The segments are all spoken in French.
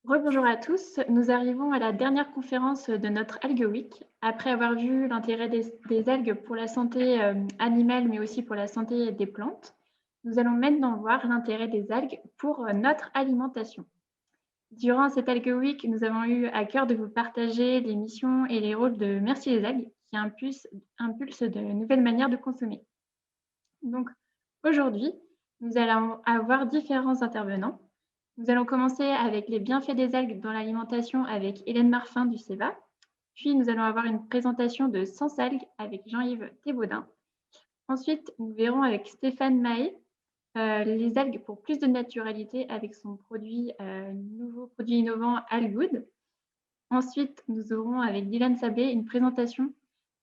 Rebonjour à tous, nous arrivons à la dernière conférence de notre Algue Week. Après avoir vu l'intérêt des algues pour la santé animale, mais aussi pour la santé des plantes, nous allons maintenant voir l'intérêt des algues pour notre alimentation. Durant cette Algue Week, nous avons eu à cœur de vous partager les missions et les rôles de Merci les algues, qui impulsent de nouvelles manières de consommer. Donc, aujourd'hui, nous allons avoir différents intervenants. Nous allons commencer avec les bienfaits des algues dans l'alimentation avec Hélène Marfin du CEVA. Puis, nous allons avoir une présentation de Sens Algues avec Jean-Yves Thébaudin. Ensuite, nous verrons avec Stéphane Mahé les algues pour plus de naturalité avec son nouveau produit innovant Algood. Ensuite, nous aurons avec Dylan Sablé une présentation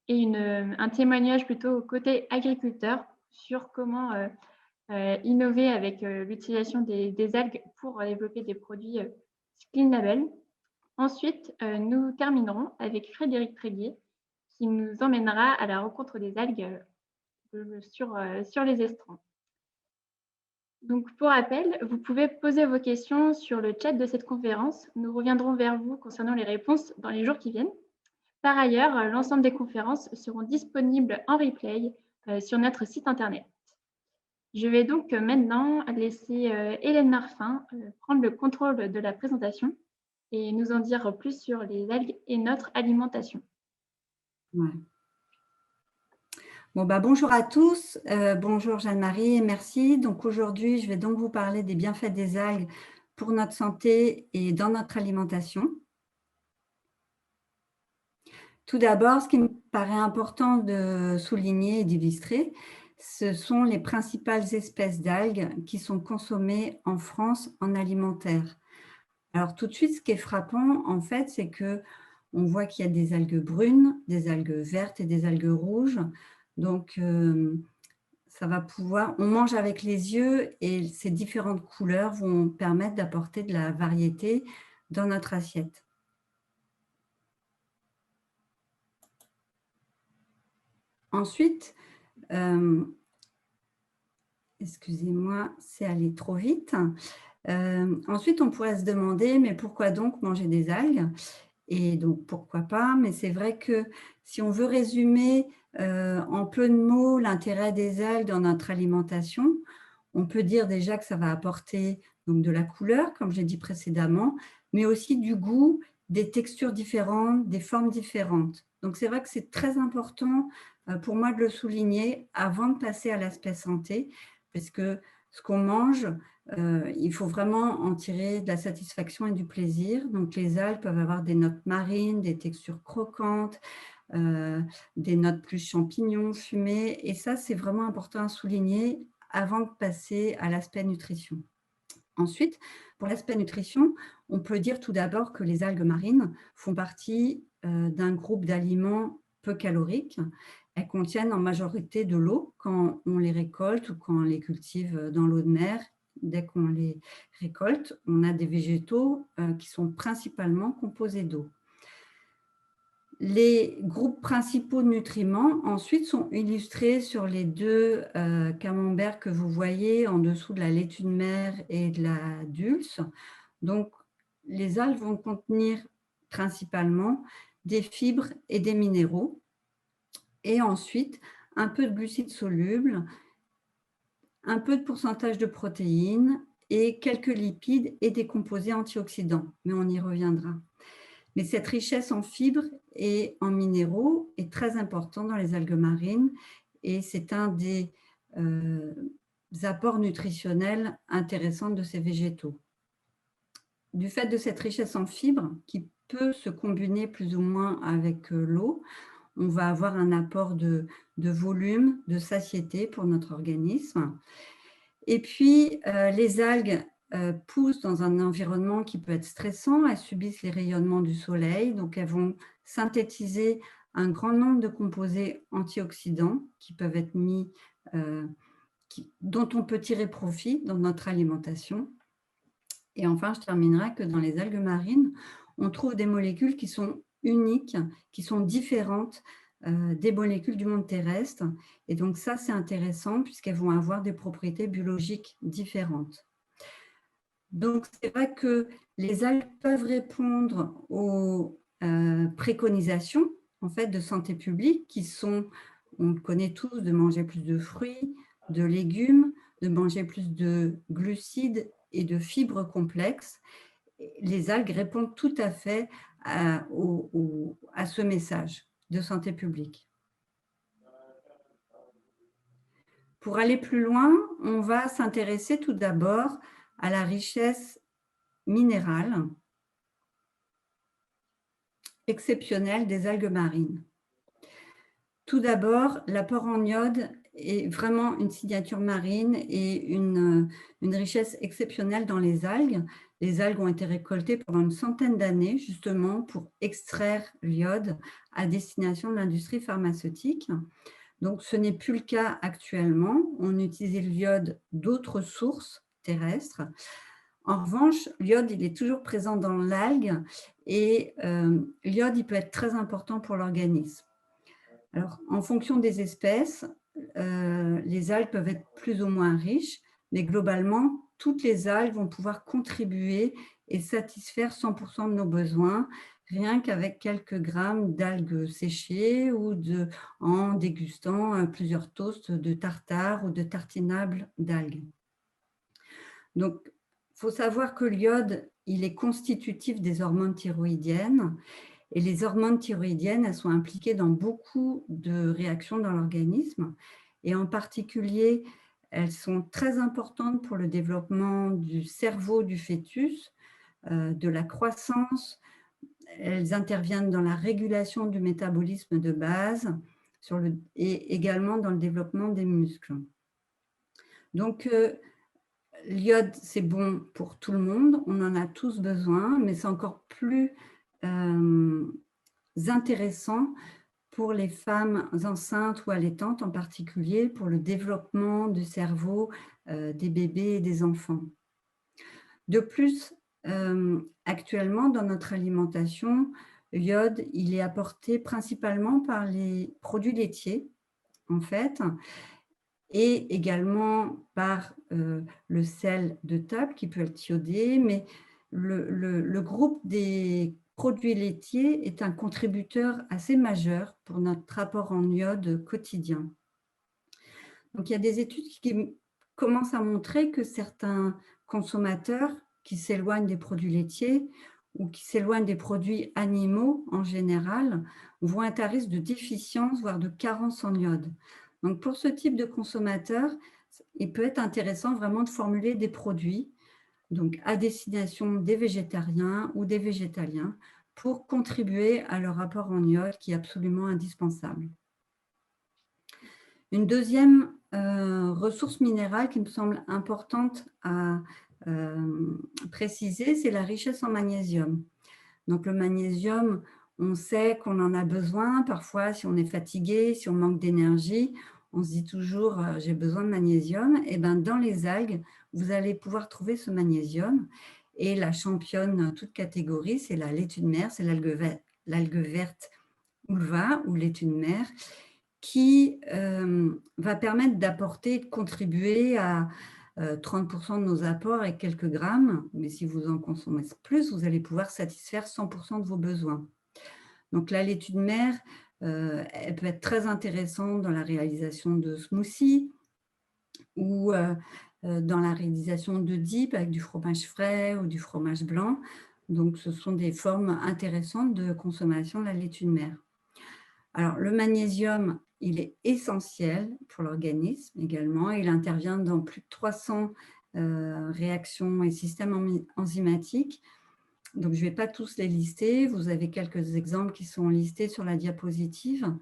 et un témoignage plutôt côté agriculteur sur comment innover avec l'utilisation des algues pour développer des produits Clean Label. Ensuite, nous terminerons avec Frédéric Tréguier qui nous emmènera à la rencontre des algues sur les estrons. Donc, pour rappel, vous pouvez poser vos questions sur le chat de cette conférence. Nous reviendrons vers vous concernant les réponses dans les jours qui viennent. Par ailleurs, l'ensemble des conférences seront disponibles en replay sur notre site internet. Je vais donc maintenant laisser Hélène Marfin prendre le contrôle de la présentation et nous en dire plus sur les algues et notre alimentation. Ouais. Bon, bonjour à tous, bonjour Jeanne-Marie et merci. Donc aujourd'hui, je vais donc vous parler des bienfaits des algues pour notre santé et dans notre alimentation. Tout d'abord, ce qui me paraît important de souligner et d'illustrer, ce sont les principales espèces d'algues qui sont consommées en France en alimentaire. Alors tout de suite, ce qui est frappant, en fait, c'est que on voit qu'il y a des algues brunes, des algues vertes et des algues rouges. Donc, ça va pouvoir, on mange avec les yeux et ces différentes couleurs vont permettre d'apporter de la variété dans notre assiette. Ensuite, excusez-moi, c'est allé trop vite. Ensuite, on pourrait se demander, mais pourquoi donc manger des algues? Et donc, pourquoi pas? Mais c'est vrai que si on veut résumer en peu de mots l'intérêt des algues dans notre alimentation, on peut dire déjà que ça va apporter donc, de la couleur, comme j'ai dit précédemment, mais aussi du goût, des textures différentes, des formes différentes. Donc, c'est vrai que c'est très important pour moi de le souligner avant de passer à l'aspect santé, parce que ce qu'on mange, il faut vraiment en tirer de la satisfaction et du plaisir. Donc, les algues peuvent avoir des notes marines, des textures croquantes, des notes plus champignons, fumées. Et ça, c'est vraiment important à souligner avant de passer à l'aspect nutrition. Ensuite, pour l'aspect nutrition, on peut dire tout d'abord que les algues marines font partie d'un groupe d'aliments peu caloriques. Elles contiennent en majorité de l'eau quand on les récolte ou quand on les cultive dans l'eau de mer. Dès qu'on les récolte, on a des végétaux qui sont principalement composés d'eau. Les groupes principaux de nutriments, ensuite, sont illustrés sur les deux camemberts que vous voyez en dessous de la laitue de mer et de la dulce. Donc, les algues vont contenir principalement des fibres et des minéraux. Et ensuite, un peu de glucides solubles, un peu de pourcentage de protéines et quelques lipides et des composés antioxydants. Mais on y reviendra. Mais cette richesse en fibres et en minéraux est très importante dans les algues marines et c'est un des apports nutritionnels intéressants de ces végétaux. Du fait de cette richesse en fibres qui peut se combiner plus ou moins avec l'eau, on va avoir un apport de volume, de satiété pour notre organisme. Et puis, les algues poussent dans un environnement qui peut être stressant. Elles subissent les rayonnements du soleil, donc elles vont synthétiser un grand nombre de composés antioxydants qui peuvent être dont on peut tirer profit dans notre alimentation. Et enfin, je terminerai que dans les algues marines, on trouve des molécules qui sont uniques, qui sont différentes des molécules du monde terrestre. Et donc ça, c'est intéressant puisqu'elles vont avoir des propriétés biologiques différentes. Donc, c'est vrai que les algues peuvent répondre aux préconisations en fait, de santé publique qui sont, on le connaît tous, de manger plus de fruits, de légumes, de manger plus de glucides et de fibres complexes. Les algues répondent tout à fait à ce message de santé publique. Pour aller plus loin, on va s'intéresser tout d'abord à la richesse minérale exceptionnelle des algues marines. Tout d'abord, l'apport en iode est vraiment une signature marine et une richesse exceptionnelle dans les algues. Les algues ont été récoltées pendant une centaine d'années justement pour extraire l'iode à destination de l'industrie pharmaceutique. Donc, ce n'est plus le cas actuellement. On utilise l'iode d'autres sources terrestres. En revanche, l'iode, il est toujours présent dans l'algue et l'iode, il peut être très important pour l'organisme. Alors, en fonction des espèces, les algues peuvent être plus ou moins riches, mais globalement, toutes les algues vont pouvoir contribuer et satisfaire 100% de nos besoins, rien qu'avec quelques grammes d'algues séchées ou en dégustant plusieurs toasts de tartare ou de tartinables d'algues. Donc, il faut savoir que l'iode, il est constitutif des hormones thyroïdiennes. Et les hormones thyroïdiennes, elles sont impliquées dans beaucoup de réactions dans l'organisme. Et en particulier, elles sont très importantes pour le développement du cerveau du fœtus, de la croissance. Elles interviennent dans la régulation du métabolisme de base et également dans le développement des muscles. Donc, l'iode, c'est bon pour tout le monde. On en a tous besoin, mais c'est encore plus intéressant pour les femmes enceintes ou allaitantes, en particulier pour le développement du cerveau des bébés et des enfants. De plus, actuellement, dans notre alimentation, l'iode, il est apporté principalement par les produits laitiers, en fait, et également par le sel de table qui peut être iodé, mais le groupe des produits laitiers est un contributeur assez majeur pour notre apport en iode quotidien. Donc, il y a des études qui commencent à montrer que certains consommateurs qui s'éloignent des produits laitiers ou qui s'éloignent des produits animaux en général vont être à risque de déficience, voire de carence en iode. Donc, pour ce type de consommateur, il peut être intéressant vraiment de formuler des produits donc à destination des végétariens ou des végétaliens pour contribuer à leur apport en iode qui est absolument indispensable. Une deuxième ressource minérale qui me semble importante à préciser, c'est la richesse en magnésium. Donc le magnésium, on sait qu'on en a besoin. Parfois, si on est fatigué, si on manque d'énergie, on se dit toujours « j'ai besoin de magnésium ». Et bien, dans les algues, vous allez pouvoir trouver ce magnésium. Et la championne toute catégorie, c'est la laitue de mer, c'est l'algue verte Ulva ou laitue de mer, qui va permettre d'apporter, de contribuer à 30% de nos apports avec quelques grammes, mais si vous en consommez plus, vous allez pouvoir satisfaire 100% de vos besoins. Donc la laitue de mer, elle peut être très intéressante dans la réalisation de smoothies ou dans la réalisation de dips avec du fromage frais ou du fromage blanc. Donc ce sont des formes intéressantes de consommation de la laitue de mer. Alors le magnésium, il est essentiel pour l'organisme également. Il intervient dans plus de 300 réactions et systèmes enzymatiques. Donc, je ne vais pas tous les lister. Vous avez quelques exemples qui sont listés sur la diapositive.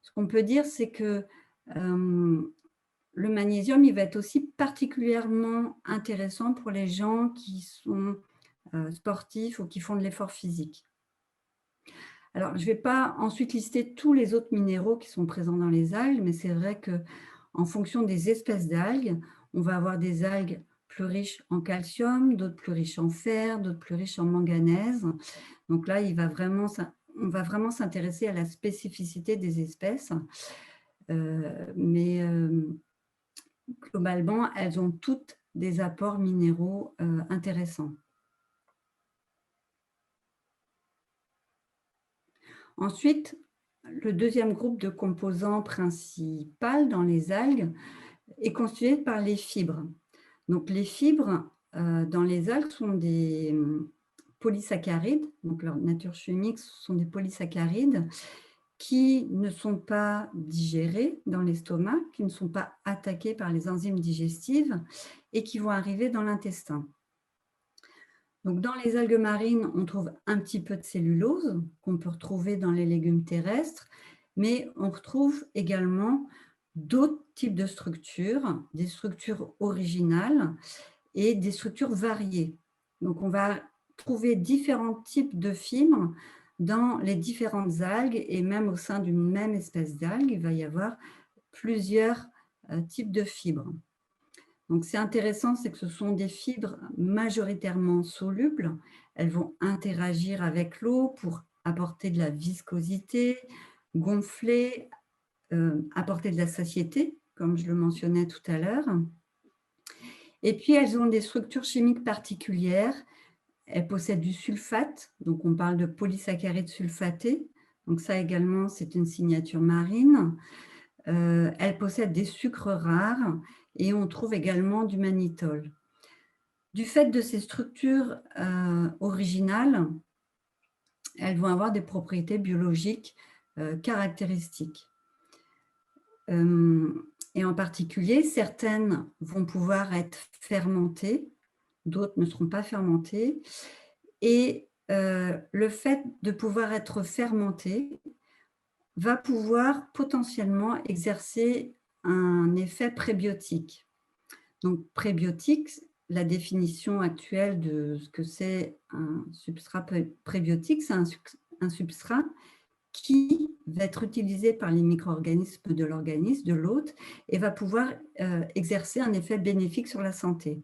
Ce qu'on peut dire, c'est que le magnésium, il va être aussi particulièrement intéressant pour les gens qui sont sportifs ou qui font de l'effort physique. Alors, je ne vais pas ensuite lister tous les autres minéraux qui sont présents dans les algues, mais c'est vrai qu'en fonction des espèces d'algues, on va avoir des algues plus riches en calcium, d'autres plus riches en fer, d'autres plus riches en manganèse. Donc là, on va vraiment s'intéresser à la spécificité des espèces. Mais globalement, elles ont toutes des apports minéraux intéressants. Ensuite, le deuxième groupe de composants principaux dans les algues est constitué par les fibres. Donc, les fibres dans les algues sont des polysaccharides, donc leur nature chimique sont des polysaccharides qui ne sont pas digérés dans l'estomac, qui ne sont pas attaqués par les enzymes digestives et qui vont arriver dans l'intestin. Donc, dans les algues marines, on trouve un petit peu de cellulose qu'on peut retrouver dans les légumes terrestres, mais on retrouve également d'autres types de structures, des structures originales et des structures variées. Donc, on va trouver différents types de fibres dans les différentes algues et même au sein d'une même espèce d'algue, il va y avoir plusieurs types de fibres. Donc, c'est intéressant, c'est que ce sont des fibres majoritairement solubles. Elles vont interagir avec l'eau pour apporter de la viscosité, gonfler, apporter de la satiété, comme je le mentionnais tout à l'heure. Et puis, elles ont des structures chimiques particulières. Elles possèdent du sulfate, donc on parle de polysaccharides sulfatés. Donc ça également, c'est une signature marine. Elles possèdent des sucres rares et on trouve également du mannitol. Du fait de ces structures originales, elles vont avoir des propriétés biologiques caractéristiques. Et en particulier, certaines vont pouvoir être fermentées, d'autres ne seront pas fermentées. Et le fait de pouvoir être fermentées va pouvoir potentiellement exercer un effet prébiotique. Donc, prébiotique, la définition actuelle de ce que c'est un substrat prébiotique, c'est un substrat qui va être utilisé par les micro-organismes de l'organisme, de l'hôte, et va pouvoir exercer un effet bénéfique sur la santé.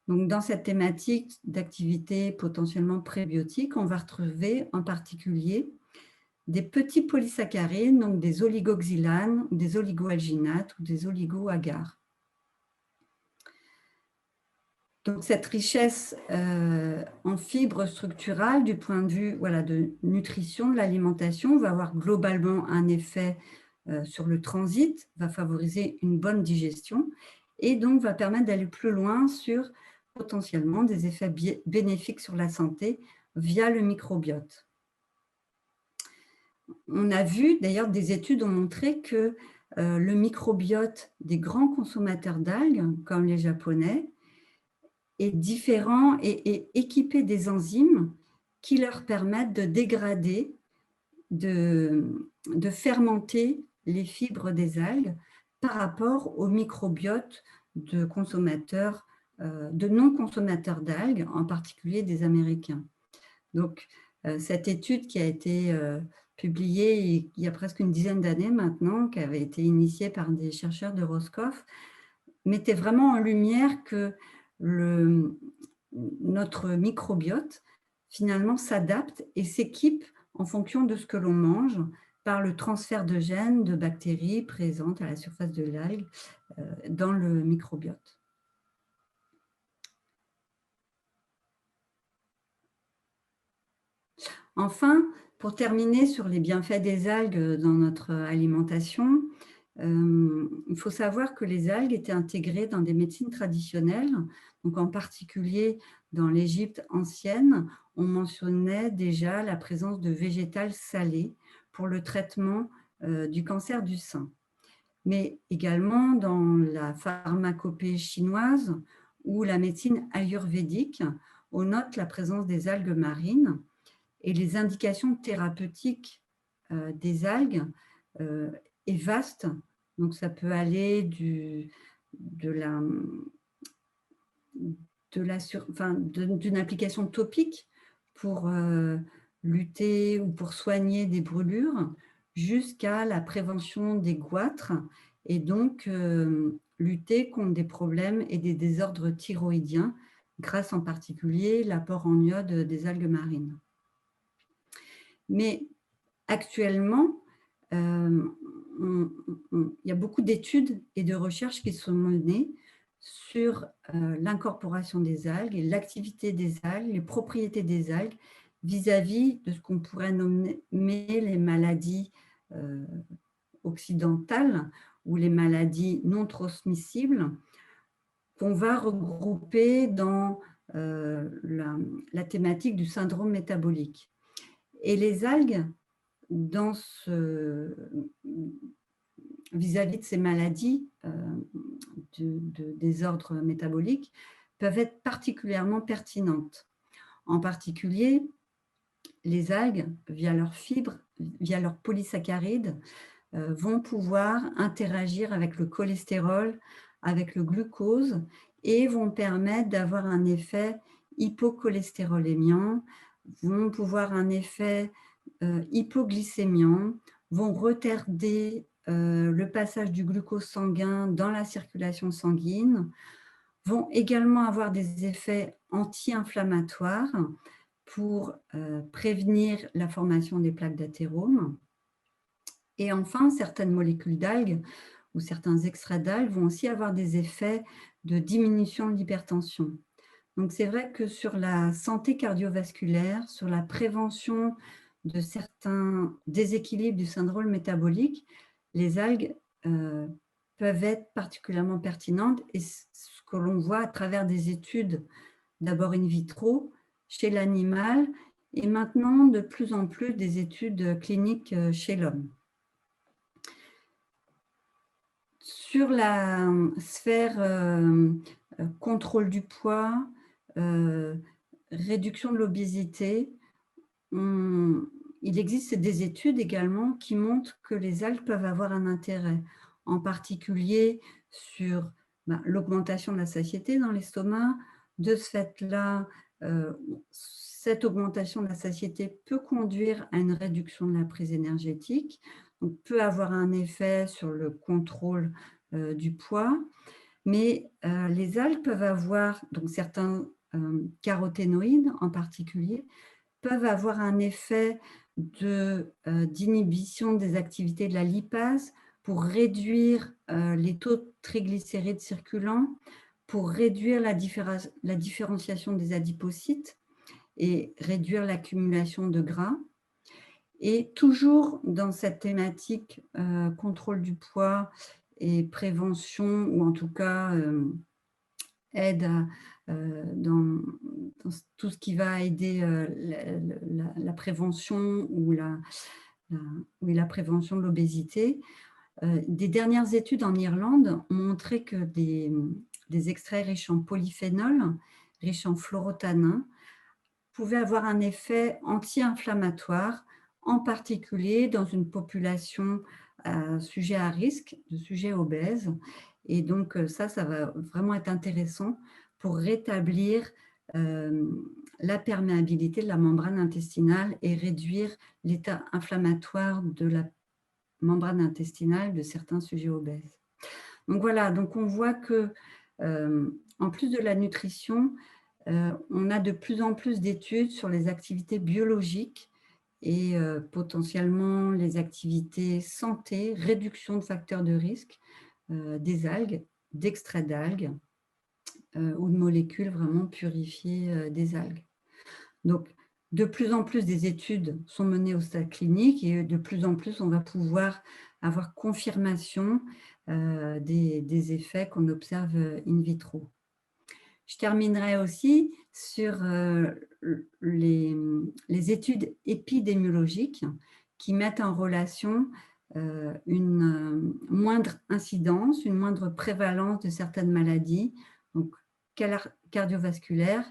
Donc, dans cette thématique d'activité potentiellement prébiotique, on va retrouver en particulier des petits polysaccharides, donc des oligoxylanes, des oligoalginates ou des oligoagars. Donc, cette richesse en fibres structurales du point de vue de nutrition, de l'alimentation, va avoir globalement un effet sur le transit, va favoriser une bonne digestion et donc va permettre d'aller plus loin sur potentiellement des effets bénéfiques sur la santé via le microbiote. On a vu, d'ailleurs, des études ont montré que le microbiote des grands consommateurs d'algues, comme les Japonais, est différent et équipé des enzymes qui leur permettent de dégrader, de fermenter les fibres des algues par rapport au microbiote de consommateurs, de non-consommateurs d'algues, en particulier des Américains. Donc, cette étude qui a été publiée il y a presque une dizaine d'années maintenant, qui avait été initiée par des chercheurs de Roscoff, mettait vraiment en lumière que notre microbiote, finalement, s'adapte et s'équipe en fonction de ce que l'on mange par le transfert de gènes de bactéries présentes à la surface de l'algue dans le microbiote. Enfin, pour terminer sur les bienfaits des algues dans notre alimentation, il faut savoir que les algues étaient intégrées dans des médecines traditionnelles, donc en particulier dans l'Égypte ancienne, on mentionnait déjà la présence de végétales salées pour le traitement du cancer du sein. Mais également dans la pharmacopée chinoise ou la médecine ayurvédique, on note la présence des algues marines et les indications thérapeutiques des algues est vaste. Donc, ça peut aller d'une application topique pour lutter ou pour soigner des brûlures jusqu'à la prévention des goitres et donc lutter contre des problèmes et des désordres thyroïdiens grâce en particulier à l'apport en iode des algues marines. Mais actuellement, il y a beaucoup d'études et de recherches qui sont menées sur l'incorporation des algues et l'activité des algues, les propriétés des algues vis-à-vis de ce qu'on pourrait nommer les maladies occidentales ou les maladies non transmissibles qu'on va regrouper dans la thématique du syndrome métabolique. Et les algues, dans vis-à-vis de ces maladies de désordre métabolique, peuvent être particulièrement pertinentes. En particulier, les algues, via leurs fibres, via leurs polysaccharides, vont pouvoir interagir avec le cholestérol, avec le glucose et vont permettre d'avoir un effet hypocholestérolémiant, vont pouvoir un effet hypoglycémiant, vont retarder le passage du glucose sanguin dans la circulation sanguine, vont également avoir des effets anti-inflammatoires pour prévenir la formation des plaques d'athérome. Et enfin, certaines molécules d'algues ou certains extraits d'algues vont aussi avoir des effets de diminution de l'hypertension. Donc, c'est vrai que sur la santé cardiovasculaire, sur la prévention de certains déséquilibres du syndrome métabolique, les algues peuvent être particulièrement pertinentes et ce que l'on voit à travers des études, d'abord in vitro, chez l'animal et maintenant de plus en plus des études cliniques chez l'homme. Sur la sphère contrôle du poids, réduction de l'obésité, il existe des études également qui montrent que les algues peuvent avoir un intérêt, en particulier sur l'augmentation de la satiété dans l'estomac. De ce fait-là, cette augmentation de la satiété peut conduire à une réduction de la prise énergétique, donc peut avoir un effet sur le contrôle du poids. Mais les algues peuvent avoir, donc certains caroténoïdes en particulier, peuvent avoir un effet d'inhibition des activités de la lipase pour réduire les taux de triglycérides circulants, pour réduire la différenciation des adipocytes et réduire l'accumulation de gras. Et toujours dans cette thématique contrôle du poids et prévention, ou en tout cas aide dans tout ce qui va aider la prévention ou la prévention de l'obésité. Des dernières études en Irlande ont montré que des extraits riches en polyphénol, riches en fluorotanins, pouvaient avoir un effet anti-inflammatoire, en particulier dans une population sujet à risque, de sujets obèses. Et donc ça va vraiment être intéressant pour rétablir la perméabilité de la membrane intestinale et réduire l'état inflammatoire de la membrane intestinale de certains sujets obèses. Donc voilà, donc on voit que en plus de la nutrition, on a de plus en plus d'études sur les activités biologiques et potentiellement les activités santé, réduction de facteurs de risque des algues, d'extraits d'algues ou de molécules vraiment purifiées des algues. Donc, de plus en plus des études sont menées au stade clinique et de plus en plus on va pouvoir avoir confirmation des effets qu'on observe in vitro. Je terminerai aussi sur les études épidémiologiques qui mettent en relation une moindre incidence, une moindre prévalence de certaines maladies, donc cardiovasculaires,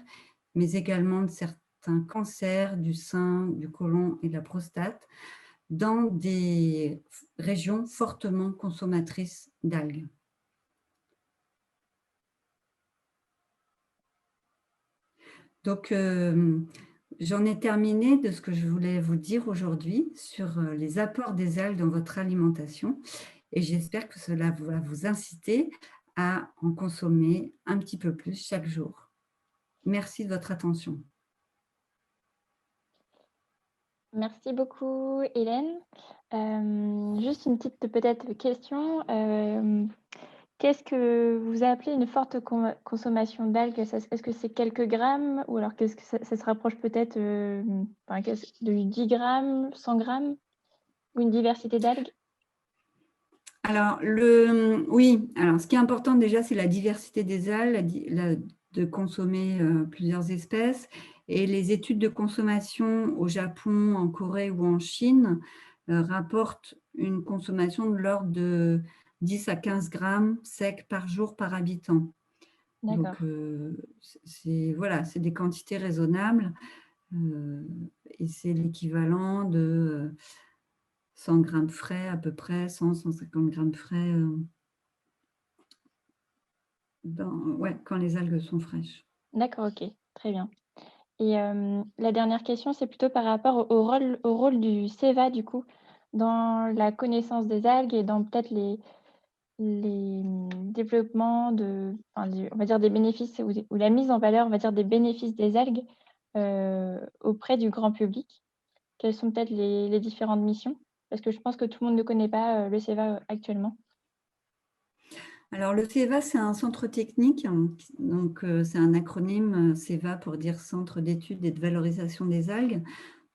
mais également de certains cancers du sein, du côlon et de la prostate, dans des régions fortement consommatrices d'algues. Donc, j'en ai terminé de ce que je voulais vous dire aujourd'hui sur les apports des algues dans votre alimentation et j'espère que cela va vous inciter à en consommer un petit peu plus chaque jour. Merci de votre attention. Merci beaucoup, Hélène. Juste une petite peut-être question. Qu'est-ce que vous appelez une forte consommation d'algues? Est-ce que c'est quelques grammes ou alors qu'est-ce que ça se rapproche peut-être enfin, de 10 grammes, 100 grammes ou une diversité d'algues? Alors, oui, alors ce qui est important déjà, c'est la diversité des algues, de consommer plusieurs espèces. Et les études de consommation au Japon, en Corée ou en Chine rapportent une consommation de l'ordre de 10 à 15 grammes secs par jour par habitant. Donc, D'accord. voilà, c'est des quantités raisonnables et c'est l'équivalent de 100 grammes frais à peu près, 100-150 grammes frais ouais, quand les algues sont fraîches. D'accord, OK, très bien. Et la dernière question, c'est plutôt par rapport au rôle du SEVA du coup, dans la connaissance des algues et dans peut-être les développements enfin on va dire des bénéfices ou la mise en valeur, on va dire des bénéfices des algues, auprès du grand public. Quelles sont peut-être les différentes missions? Parce que je pense que tout le monde ne connaît pas, le SEVA, actuellement. Alors, le CEVA, c'est un centre technique, hein, donc c'est un acronyme CEVA pour dire Centre d'études et de valorisation des algues.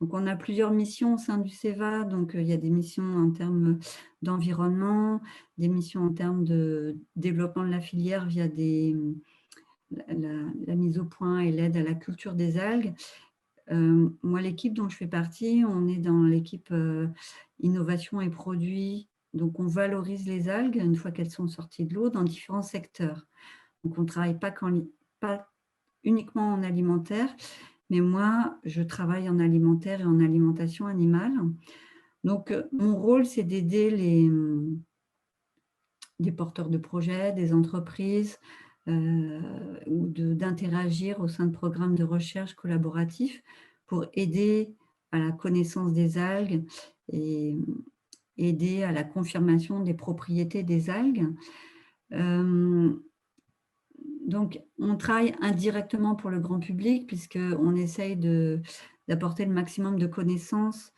Donc, on a plusieurs missions au sein du CEVA. Donc, il y a des missions en termes d'environnement, des missions en termes de développement de la filière via la mise au point et l'aide à la culture des algues. Moi, l'équipe dont je fais partie, on est dans l'équipe innovation et produits. Donc, on valorise les algues une fois qu'elles sont sorties de l'eau dans différents secteurs. Donc, on ne travaille pas uniquement en alimentaire, mais moi, je travaille en alimentaire et en alimentation animale. Donc, mon rôle, c'est d'aider des porteurs de projets, des entreprises, ou d'interagir au sein de programmes de recherche collaboratifs pour aider à la connaissance des algues et aider à la confirmation des propriétés des algues. Donc, on travaille indirectement pour le grand public puisqu'on essaye d'apporter le maximum de connaissances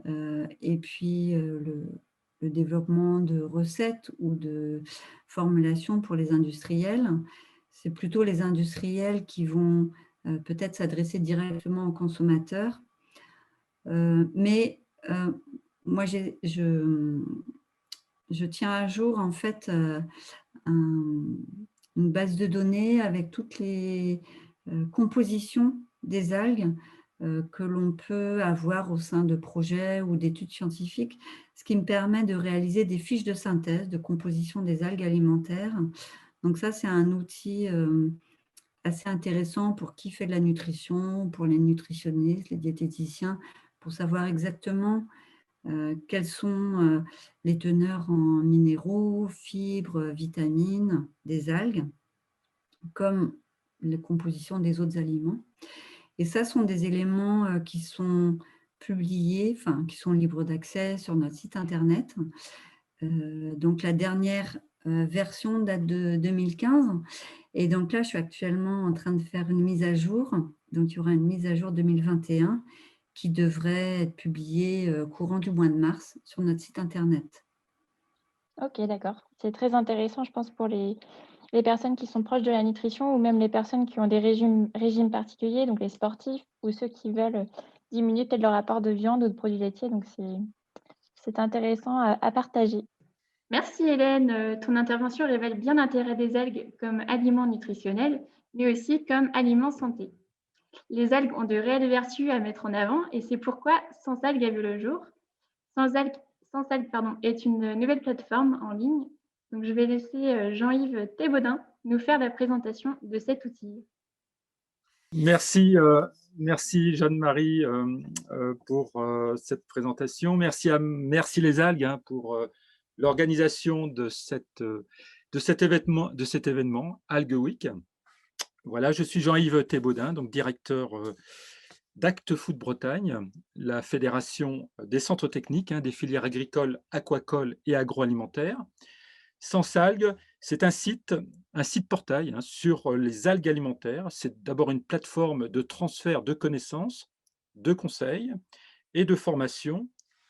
et puis le développement de recettes ou de formulations pour les industriels. C'est plutôt les industriels qui vont peut-être s'adresser directement aux consommateurs. Mais moi, je tiens à jour en fait une base de données avec toutes les compositions des algues que l'on peut avoir au sein de projets ou d'études scientifiques, ce qui me permet de réaliser des fiches de synthèse de composition des algues alimentaires. Donc ça, c'est un outil assez intéressant pour qui fait de la nutrition, pour les nutritionnistes, les diététiciens, pour savoir exactement quelles sont les teneurs en minéraux, fibres, vitamines des algues, comme la composition des autres aliments. Et ça sont des éléments qui sont publiés, enfin, qui sont libres d'accès sur notre site internet. Donc, la dernière version date de 2015. Et donc là, je suis actuellement en train de faire une mise à jour. Donc, il y aura une mise à jour 2021 qui devrait être publiée courant du mois de mars sur notre site internet. OK, d'accord. C'est très intéressant, je pense, pour les personnes qui sont proches de la nutrition ou même les personnes qui ont des régimes particuliers, donc les sportifs ou ceux qui veulent diminuer peut-être leur apport de viande ou de produits laitiers, donc c'est intéressant à partager. Merci Hélène, ton intervention révèle bien l'intérêt des algues comme aliment nutritionnel, mais aussi comme aliment santé. Les algues ont de réelles vertus à mettre en avant et c'est pourquoi Sans algues a vu le jour. Sans algues, Sans algues pardon, est une nouvelle plateforme en ligne. Donc je vais laisser Jean-Yves Thébaudin nous faire la présentation de cet outil. Merci, merci Jeanne-Marie pour cette présentation. Merci les algues hein, pour l'organisation de cet événement Algue Week. Voilà, je suis Jean-Yves Thébaudin, donc directeur d'Acte Food Bretagne, la fédération des centres techniques des filières agricoles, aquacoles et agroalimentaires. Sans algues, c'est un site portail sur les algues alimentaires. C'est d'abord une plateforme de transfert de connaissances, de conseils et de formation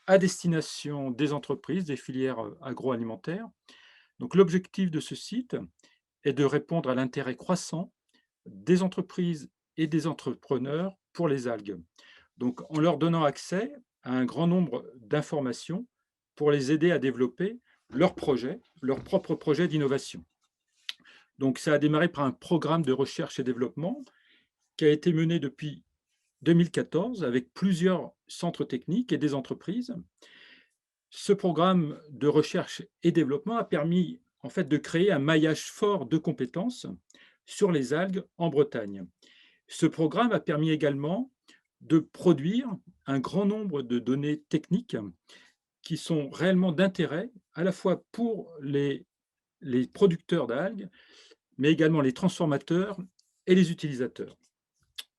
à destination des entreprises, des filières agroalimentaires. Donc, l'objectif de ce site est de répondre à l'intérêt croissant des entreprises et des entrepreneurs pour les algues. Donc, en leur donnant accès à un grand nombre d'informations pour les aider à développer leurs projets, leurs propres projets d'innovation. Donc, ça a démarré par un programme de recherche et développement qui a été mené depuis 2014 avec plusieurs centres techniques et des entreprises. Ce programme de recherche et développement a permis en fait de créer un maillage fort de compétences sur les algues en Bretagne. Ce programme a permis également de produire un grand nombre de données techniques qui sont réellement d'intérêt à la fois pour les producteurs d'algues, mais également les transformateurs et les utilisateurs.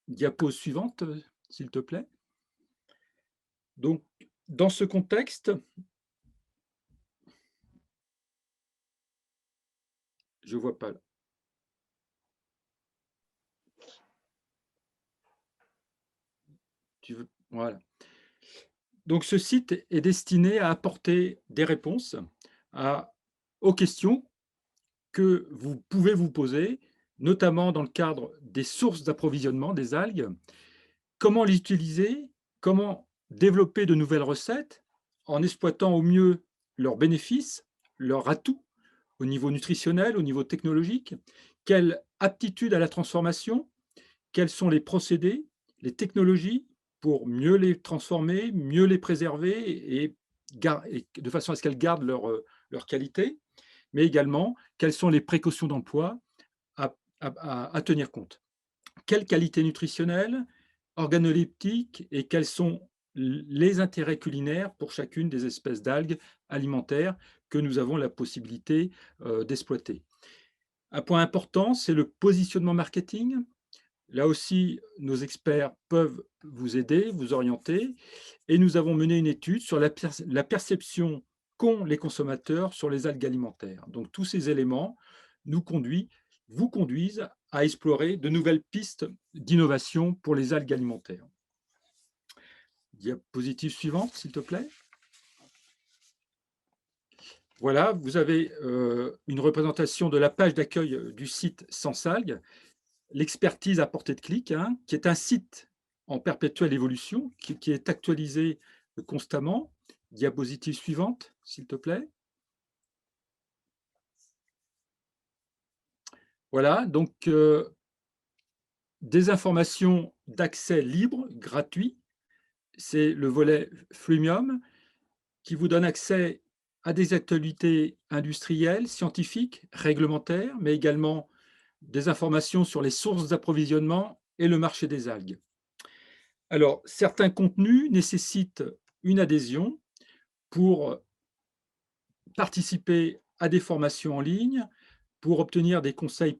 Diapo suivante, s'il te plaît. Donc, dans ce contexte, je ne vois pas là. Voilà. Donc, ce site est destiné à apporter des réponses aux questions que vous pouvez vous poser, notamment dans le cadre des sources d'approvisionnement des algues. Comment les utiliser? Comment développer de nouvelles recettes en exploitant au mieux leurs bénéfices, leurs atouts au niveau nutritionnel, au niveau technologique? Quelle aptitude à la transformation? Quels sont les procédés, les technologies pour mieux les transformer, mieux les préserver et de façon à ce qu'elles gardent leur qualité? Mais également, quelles sont les précautions d'emploi à tenir compte? Quelle qualité nutritionnelle, organoleptique et quels sont les intérêts culinaires pour chacune des espèces d'algues alimentaires que nous avons la possibilité d'exploiter? Un point important, c'est le positionnement marketing. Là aussi, nos experts peuvent vous aider, vous orienter. Et nous avons mené une étude sur la perception qu'ont les consommateurs sur les algues alimentaires. Donc, tous ces éléments vous conduisent à explorer de nouvelles pistes d'innovation pour les algues alimentaires. Diapositive suivante, s'il te plaît. Voilà, vous avez une représentation de la page d'accueil du site Sensalgues, l'expertise à portée de clic, qui est un site en perpétuelle évolution, qui est actualisé constamment. Diapositive suivante, s'il te plaît. Voilà, donc des informations d'accès libre, gratuit. C'est le volet freemium qui vous donne accès à des actualités industrielles, scientifiques, réglementaires, mais également des informations sur les sources d'approvisionnement et le marché des algues. Alors, certains contenus nécessitent une adhésion pour participer à des formations en ligne, pour obtenir des conseils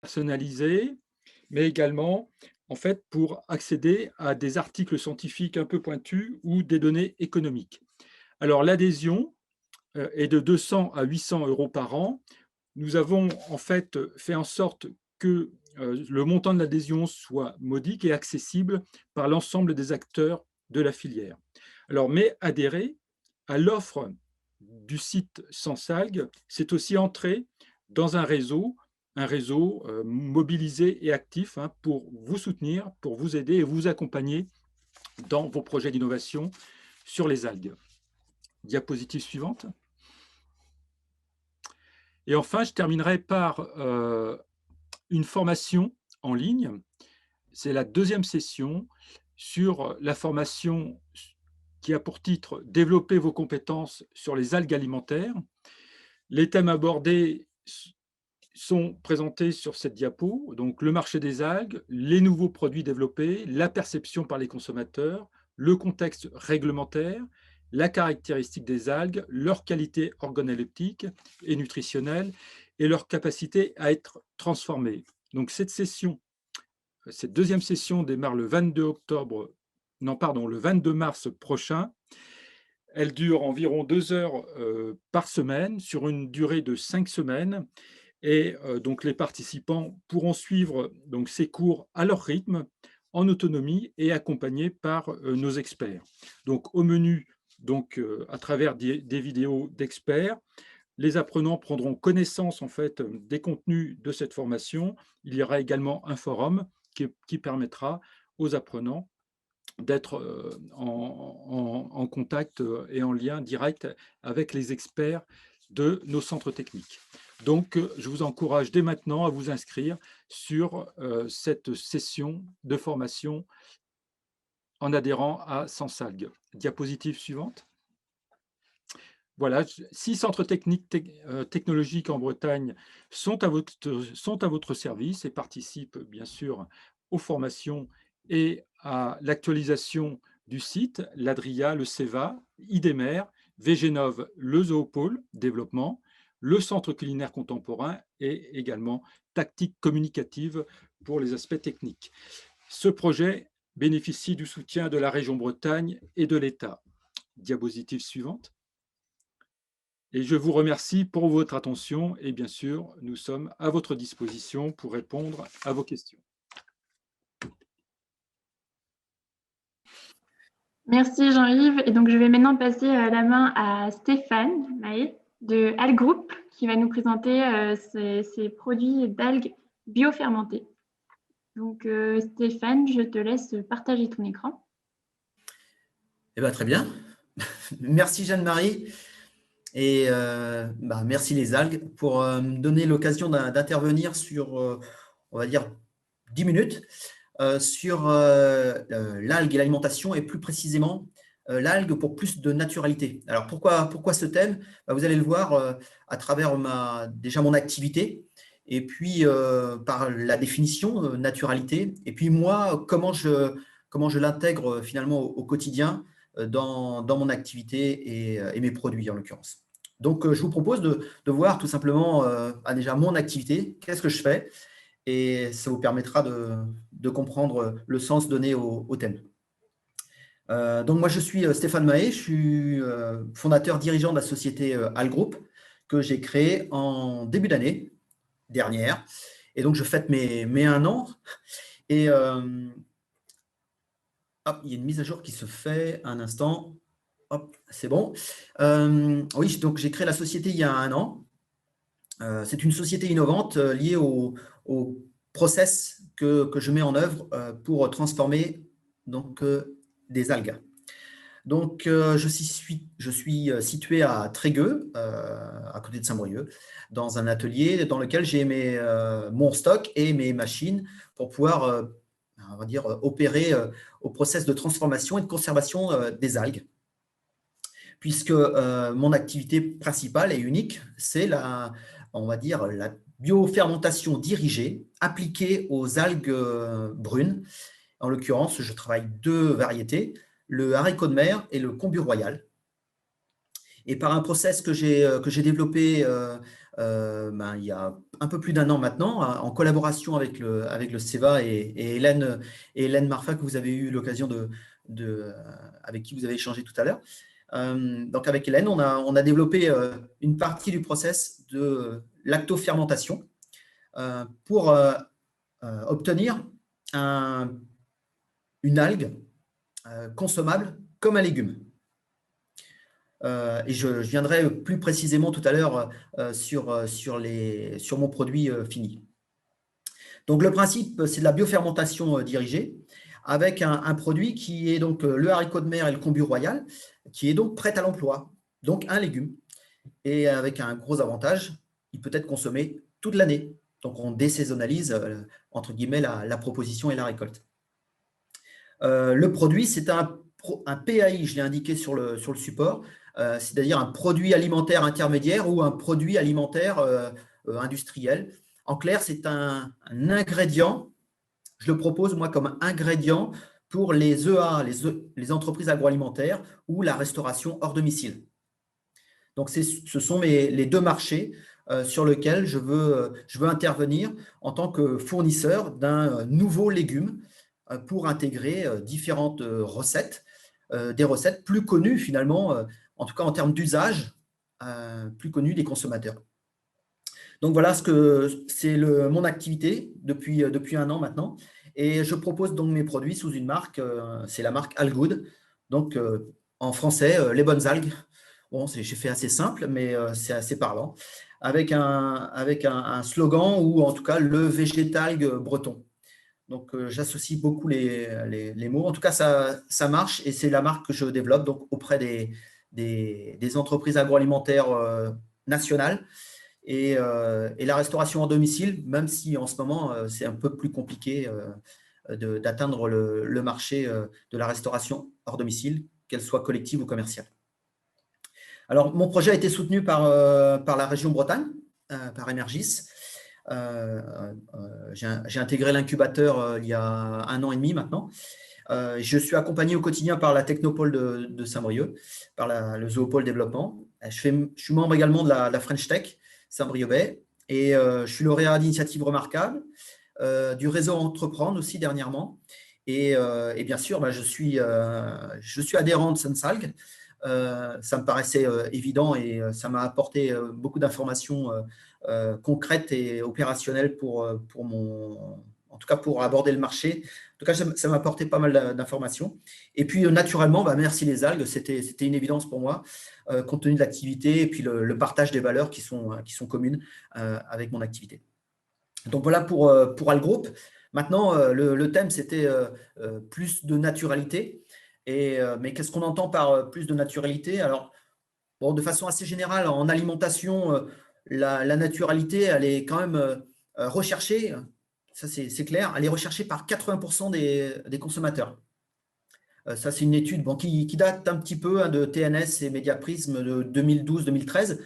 personnalisés, mais également en fait, pour accéder à des articles scientifiques un peu pointus ou des données économiques. Alors, l'adhésion est de 200 à 800 € par an. Nous avons en fait fait en sorte que le montant de l'adhésion soit modique et accessible par l'ensemble des acteurs de la filière. Alors, mais adhérer à l'offre du site Sensalgues, c'est aussi entrer dans un réseau mobilisé et actif pour vous soutenir, pour vous aider et vous accompagner dans vos projets d'innovation sur les algues. Diapositive suivante. Et enfin, je terminerai par une formation en ligne. C'est la deuxième session sur la formation qui a pour titre « Développer vos compétences sur les algues alimentaires ». Les thèmes abordés sont présentés sur cette diapo, donc le marché des algues, les nouveaux produits développés, la perception par les consommateurs, le contexte réglementaire, la caractéristique des algues, leur qualité organoleptique et nutritionnelle et leur capacité à être transformées. Donc cette deuxième session démarre le 22 mars prochain. Elle dure environ 2 heures par semaine sur une durée de 5 semaines. Et donc les participants pourront suivre donc, ces cours à leur rythme, en autonomie et accompagnés par nos experts. Donc au menu, donc, à travers des vidéos d'experts, les apprenants prendront connaissance en fait des contenus de cette formation. Il y aura également un forum qui permettra aux apprenants d'être en contact et en lien direct avec les experts de nos centres techniques. Donc, je vous encourage dès maintenant à vous inscrire sur cette session de formation en adhérant à Sensalg. Diapositive suivante. Voilà, 6 centres technologiques en Bretagne sont à votre service et participent bien sûr aux formations et à l'actualisation du site, l'Adria, le CEVA, IDEMER, VGnov, le Zoopôle, développement, le Centre culinaire contemporain et également Tactique communicative pour les aspects techniques. Ce projet bénéficie du soutien de la région Bretagne et de l'État. Diapositive suivante. Et je vous remercie pour votre attention et bien sûr, nous sommes à votre disposition pour répondre à vos questions. Merci Jean-Yves. Et donc, je vais maintenant passer la main à Stéphane Mahé de Alg Group qui va nous présenter ses produits d'algues biofermentées. Donc, Stéphane, je te laisse partager ton écran. Eh bien, très bien. Merci Jeanne-Marie. Et merci les algues pour me donner l'occasion d'intervenir sur, on va dire, 10 minutes sur l'algue et l'alimentation et plus précisément l'algue pour plus de naturalité. Alors, pourquoi ce thème? Vous allez le voir à travers déjà mon activité et puis par la définition naturalité et puis moi, comment je l'intègre finalement au quotidien dans mon activité et mes produits en l'occurrence. Donc, je vous propose de voir tout simplement déjà mon activité, qu'est-ce que je fais, et ça vous permettra de comprendre le sens donné au thème. Donc, moi, je suis Stéphane Mahé, je suis fondateur dirigeant de la société Alg Group que j'ai créée en début d'année dernière. Et donc, je fête mes 1 an. Et il y a une mise à jour qui se fait un instant. Hop, c'est bon. Oui, donc j'ai créé la société il y a 1 an. C'est une société innovante liée au process que je mets en œuvre pour transformer donc, des algues. Donc, je suis situé à Trégueux, à côté de Saint-Brieuc, dans un atelier dans lequel j'ai mon stock et mes machines pour pouvoir, on va dire, opérer au process de transformation et de conservation des algues. Puisque mon activité principale et unique, c'est on va dire, la biofermentation dirigée appliquée aux algues brunes. En l'occurrence, je travaille 2 variétés, le haricot de mer et le combure royal. Et par un process que j'ai développé il y a un peu plus d'1 an maintenant, en collaboration avec le CEVA et Hélène Marfa, que vous avez eu l'occasion avec qui vous avez échangé tout à l'heure. Donc avec Hélène, on a développé une partie du process de lactofermentation pour obtenir une algue consommable comme un légume. Et je viendrai plus précisément tout à l'heure sur mon produit fini. Donc le principe, c'est de la biofermentation dirigée avec un produit qui est donc le haricot de mer et le combure royal, qui est donc prêt à l'emploi, donc un légume. Et avec un gros avantage, il peut être consommé toute l'année. Donc on désaisonnalise, entre guillemets, la proposition et la récolte. Le produit, c'est un PAI, je l'ai indiqué sur le support, c'est-à-dire un produit alimentaire intermédiaire ou un produit alimentaire industriel. En clair, c'est un ingrédient, je le propose moi comme ingrédient pour les EA, les entreprises agroalimentaires ou la restauration hors domicile. Donc, ce sont les 2 marchés sur lesquels je veux intervenir en tant que fournisseur d'un nouveau légume pour intégrer différentes recettes, des recettes plus connues finalement, en tout cas en termes d'usage, plus connues des consommateurs. Donc voilà ce que c'est mon activité depuis 1 an maintenant. Et je propose donc mes produits sous une marque, c'est la marque Algood. Donc en français, les bonnes algues. Bon, j'ai fait assez simple, mais c'est assez parlant, avec un slogan ou en tout cas le végétalgue breton. Donc, j'associe beaucoup les mots. En tout cas, ça marche et c'est la marque que je développe donc, auprès des entreprises agroalimentaires nationales et la restauration en domicile, même si en ce moment, c'est un peu plus compliqué d'atteindre le marché de la restauration hors domicile, qu'elle soit collective ou commerciale. Alors, mon projet a été soutenu par la région Bretagne, par Emergis. J'ai intégré l'incubateur il y a 1 an et demi maintenant. Je suis accompagné au quotidien par la Technopole de Saint-Brieuc, par le Zoopôle Développement. Je suis membre également de la French Tech Saint-Brieuc et je suis lauréat d'initiatives remarquables, du réseau Entreprendre aussi dernièrement. Et bien sûr, je suis adhérent de Sunsalg. Ça me paraissait évident et ça m'a apporté beaucoup d'informations concrètes et opérationnelles en tout cas pour aborder le marché. En tout cas, ça m'a apporté pas mal d'informations. Et puis, naturellement, merci les algues, c'était une évidence pour moi, compte tenu de l'activité et puis le partage des valeurs qui sont communes avec mon activité. Donc, voilà pour Algroup. Maintenant, le thème, c'était plus de naturalité. Mais qu'est-ce qu'on entend par plus de naturalité? Alors, bon, de façon assez générale, en alimentation, la naturalité, elle est quand même recherchée. Ça, c'est clair. Elle est recherchée par 80% des consommateurs. Ça, c'est une étude qui date un petit peu de TNS et Mediaprism de 2012-2013.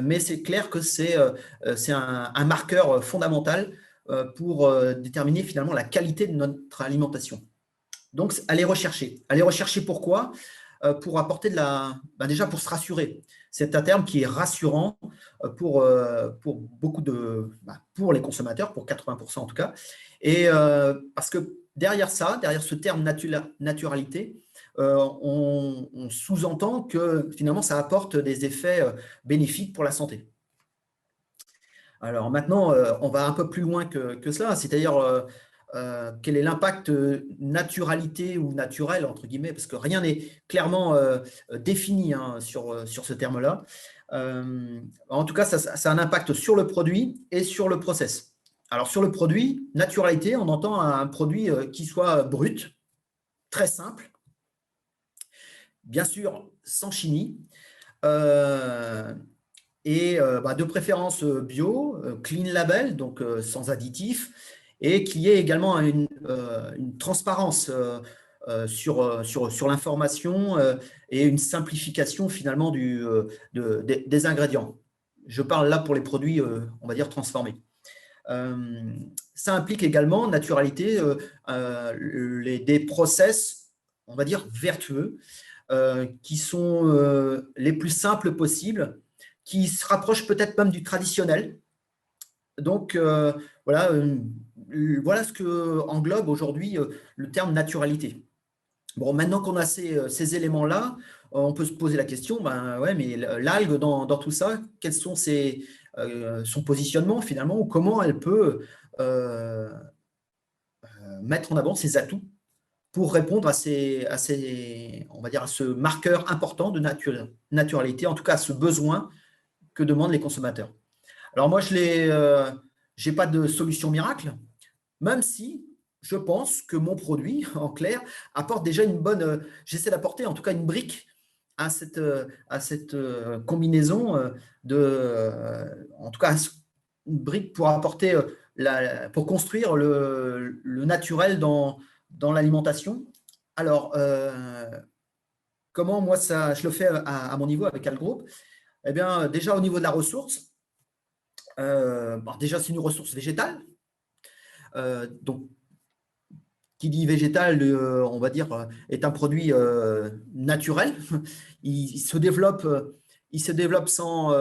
Mais c'est clair que c'est un marqueur fondamental pour déterminer finalement la qualité de notre alimentation. Donc, elle est recherchée. Elle est recherchée pourquoi? Pour apporter déjà pour se rassurer. C'est un terme qui est rassurant pour beaucoup pour les consommateurs, pour 80% en tout cas. Et parce que derrière ce terme naturalité, on sous-entend que finalement, ça apporte des effets bénéfiques pour la santé. Alors maintenant, on va un peu plus loin que cela, c'est-à-dire quel est l'impact naturalité ou naturel, entre guillemets, parce que rien n'est clairement défini sur ce terme-là. En tout cas, ça a un impact sur le produit et sur le process. Alors, sur le produit, naturalité, on entend un produit qui soit brut, très simple, bien sûr, sans chimie, et de préférence bio, clean label, donc sans additifs, et qu'il y ait également une transparence sur l'information et une simplification finalement des ingrédients. Je parle là pour les produits, on va dire, transformés. Ça implique également, naturalité, des process, on va dire, vertueux, qui sont les plus simples possibles, qui se rapprochent peut-être même du traditionnel. Donc, voilà ce que englobe aujourd'hui le terme naturalité. Bon, maintenant qu'on a ces éléments-là, on peut se poser la question, ouais, mais l'algue dans tout ça, quels sont son positionnement finalement, ou comment elle peut mettre en avant ses atouts pour répondre à on va dire, à ce marqueur important de naturalité, en tout cas à ce besoin que demandent les consommateurs. Alors moi, je n'ai pas de solution miracle, même si je pense que mon produit, en clair, apporte déjà une bonne… J'essaie d'apporter en tout cas une brique à cette combinaison en tout cas, une brique pour apporter, pour construire le naturel dans l'alimentation. Alors, comment moi, je le fais à mon niveau avec Algroup? Eh bien, déjà au niveau de la ressource, déjà c'est une ressource végétale. Donc, qui dit végétal, on va dire, est un produit naturel. Il se développe sans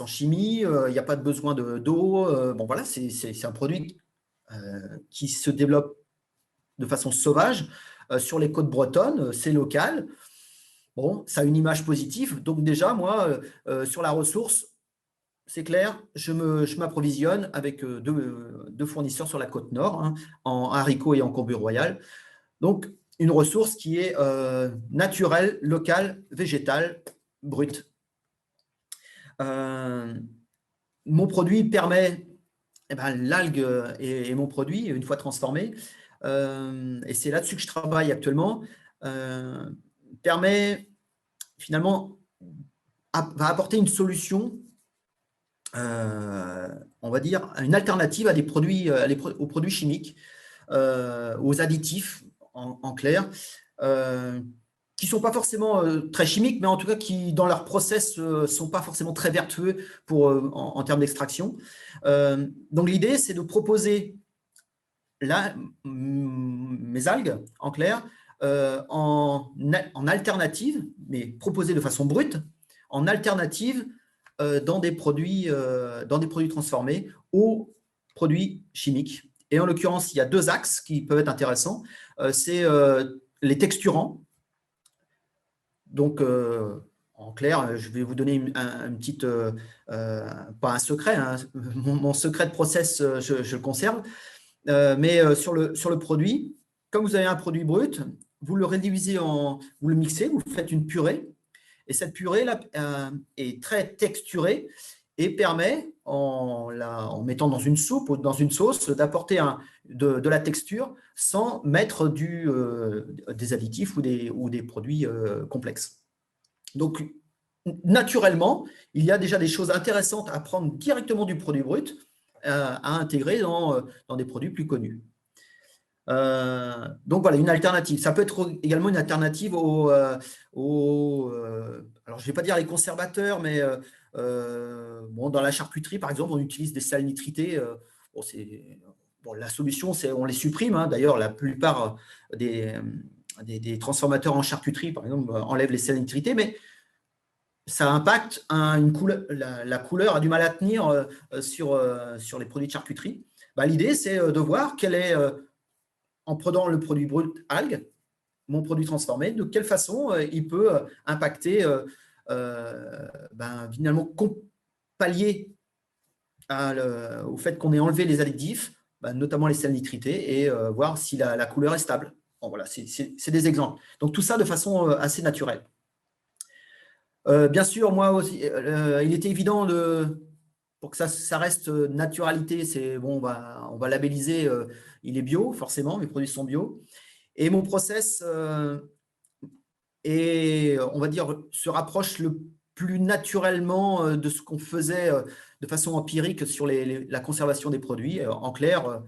chimie, il n'y a pas de besoin d'eau. Bon, voilà, c'est un produit qui se développe de façon sauvage sur les côtes bretonnes, c'est local. Bon, ça a une image positive. Donc déjà, moi, sur la ressource, c'est clair, je m'approvisionne avec deux fournisseurs sur la côte nord, en haricots et en courbure royale. Donc, une ressource qui est naturelle, locale, végétale, brute. Mon produit permet, l'algue est mon produit une fois transformé, et c'est là-dessus que je travaille actuellement, permet finalement, va apporter une solution, on va dire, une alternative à des produits, aux produits chimiques, aux additifs en clair, qui ne sont pas forcément très chimiques, mais en tout cas qui, dans leur process, ne sont pas forcément très vertueux en termes d'extraction. Donc, l'idée, c'est de proposer mes algues, en clair, en alternative, mais proposées de façon brute, en alternative dans des produits transformés aux produits chimiques. Et en l'occurrence, il y a 2 axes qui peuvent être intéressants. C'est les texturants. Donc, en clair, je vais vous donner une petite, pas un secret, hein, mon secret de process, je le conserve, mais sur le produit, comme vous avez un produit brut, vous le réduisez, vous le mixez, vous faites une purée, et cette purée là est très texturée et permet, en mettant dans une soupe ou dans une sauce, d'apporter de la texture sans mettre des additifs ou des produits complexes. Donc, naturellement, il y a déjà des choses intéressantes à prendre directement du produit brut, à intégrer dans des produits plus connus. Donc voilà, une alternative. Ça peut être également une alternative alors je ne vais pas dire les conservateurs, mais dans la charcuterie, par exemple, on utilise des sels nitrités. La solution, c'est on les supprime. Hein. D'ailleurs, la plupart des transformateurs en charcuterie, par exemple, enlèvent les sels nitrités, mais ça impacte la couleur a du mal à tenir sur les produits de charcuterie. L'idée, c'est de voir quelle est, en prenant le produit brut algue, mon produit transformé, de quelle façon il peut impacter, finalement, pallier au fait qu'on ait enlevé les additifs, notamment les sels nitrités, et voir si la couleur est stable. Bon, voilà, c'est des exemples. Donc, tout ça de façon assez naturelle. Bien sûr, moi aussi, il était évident pour que ça reste naturalité, c'est bon, on va labelliser, il est bio, forcément, mes produits sont bio. Et mon process on va dire, se rapproche le plus naturellement de ce qu'on faisait de façon empirique sur la conservation des produits. En clair,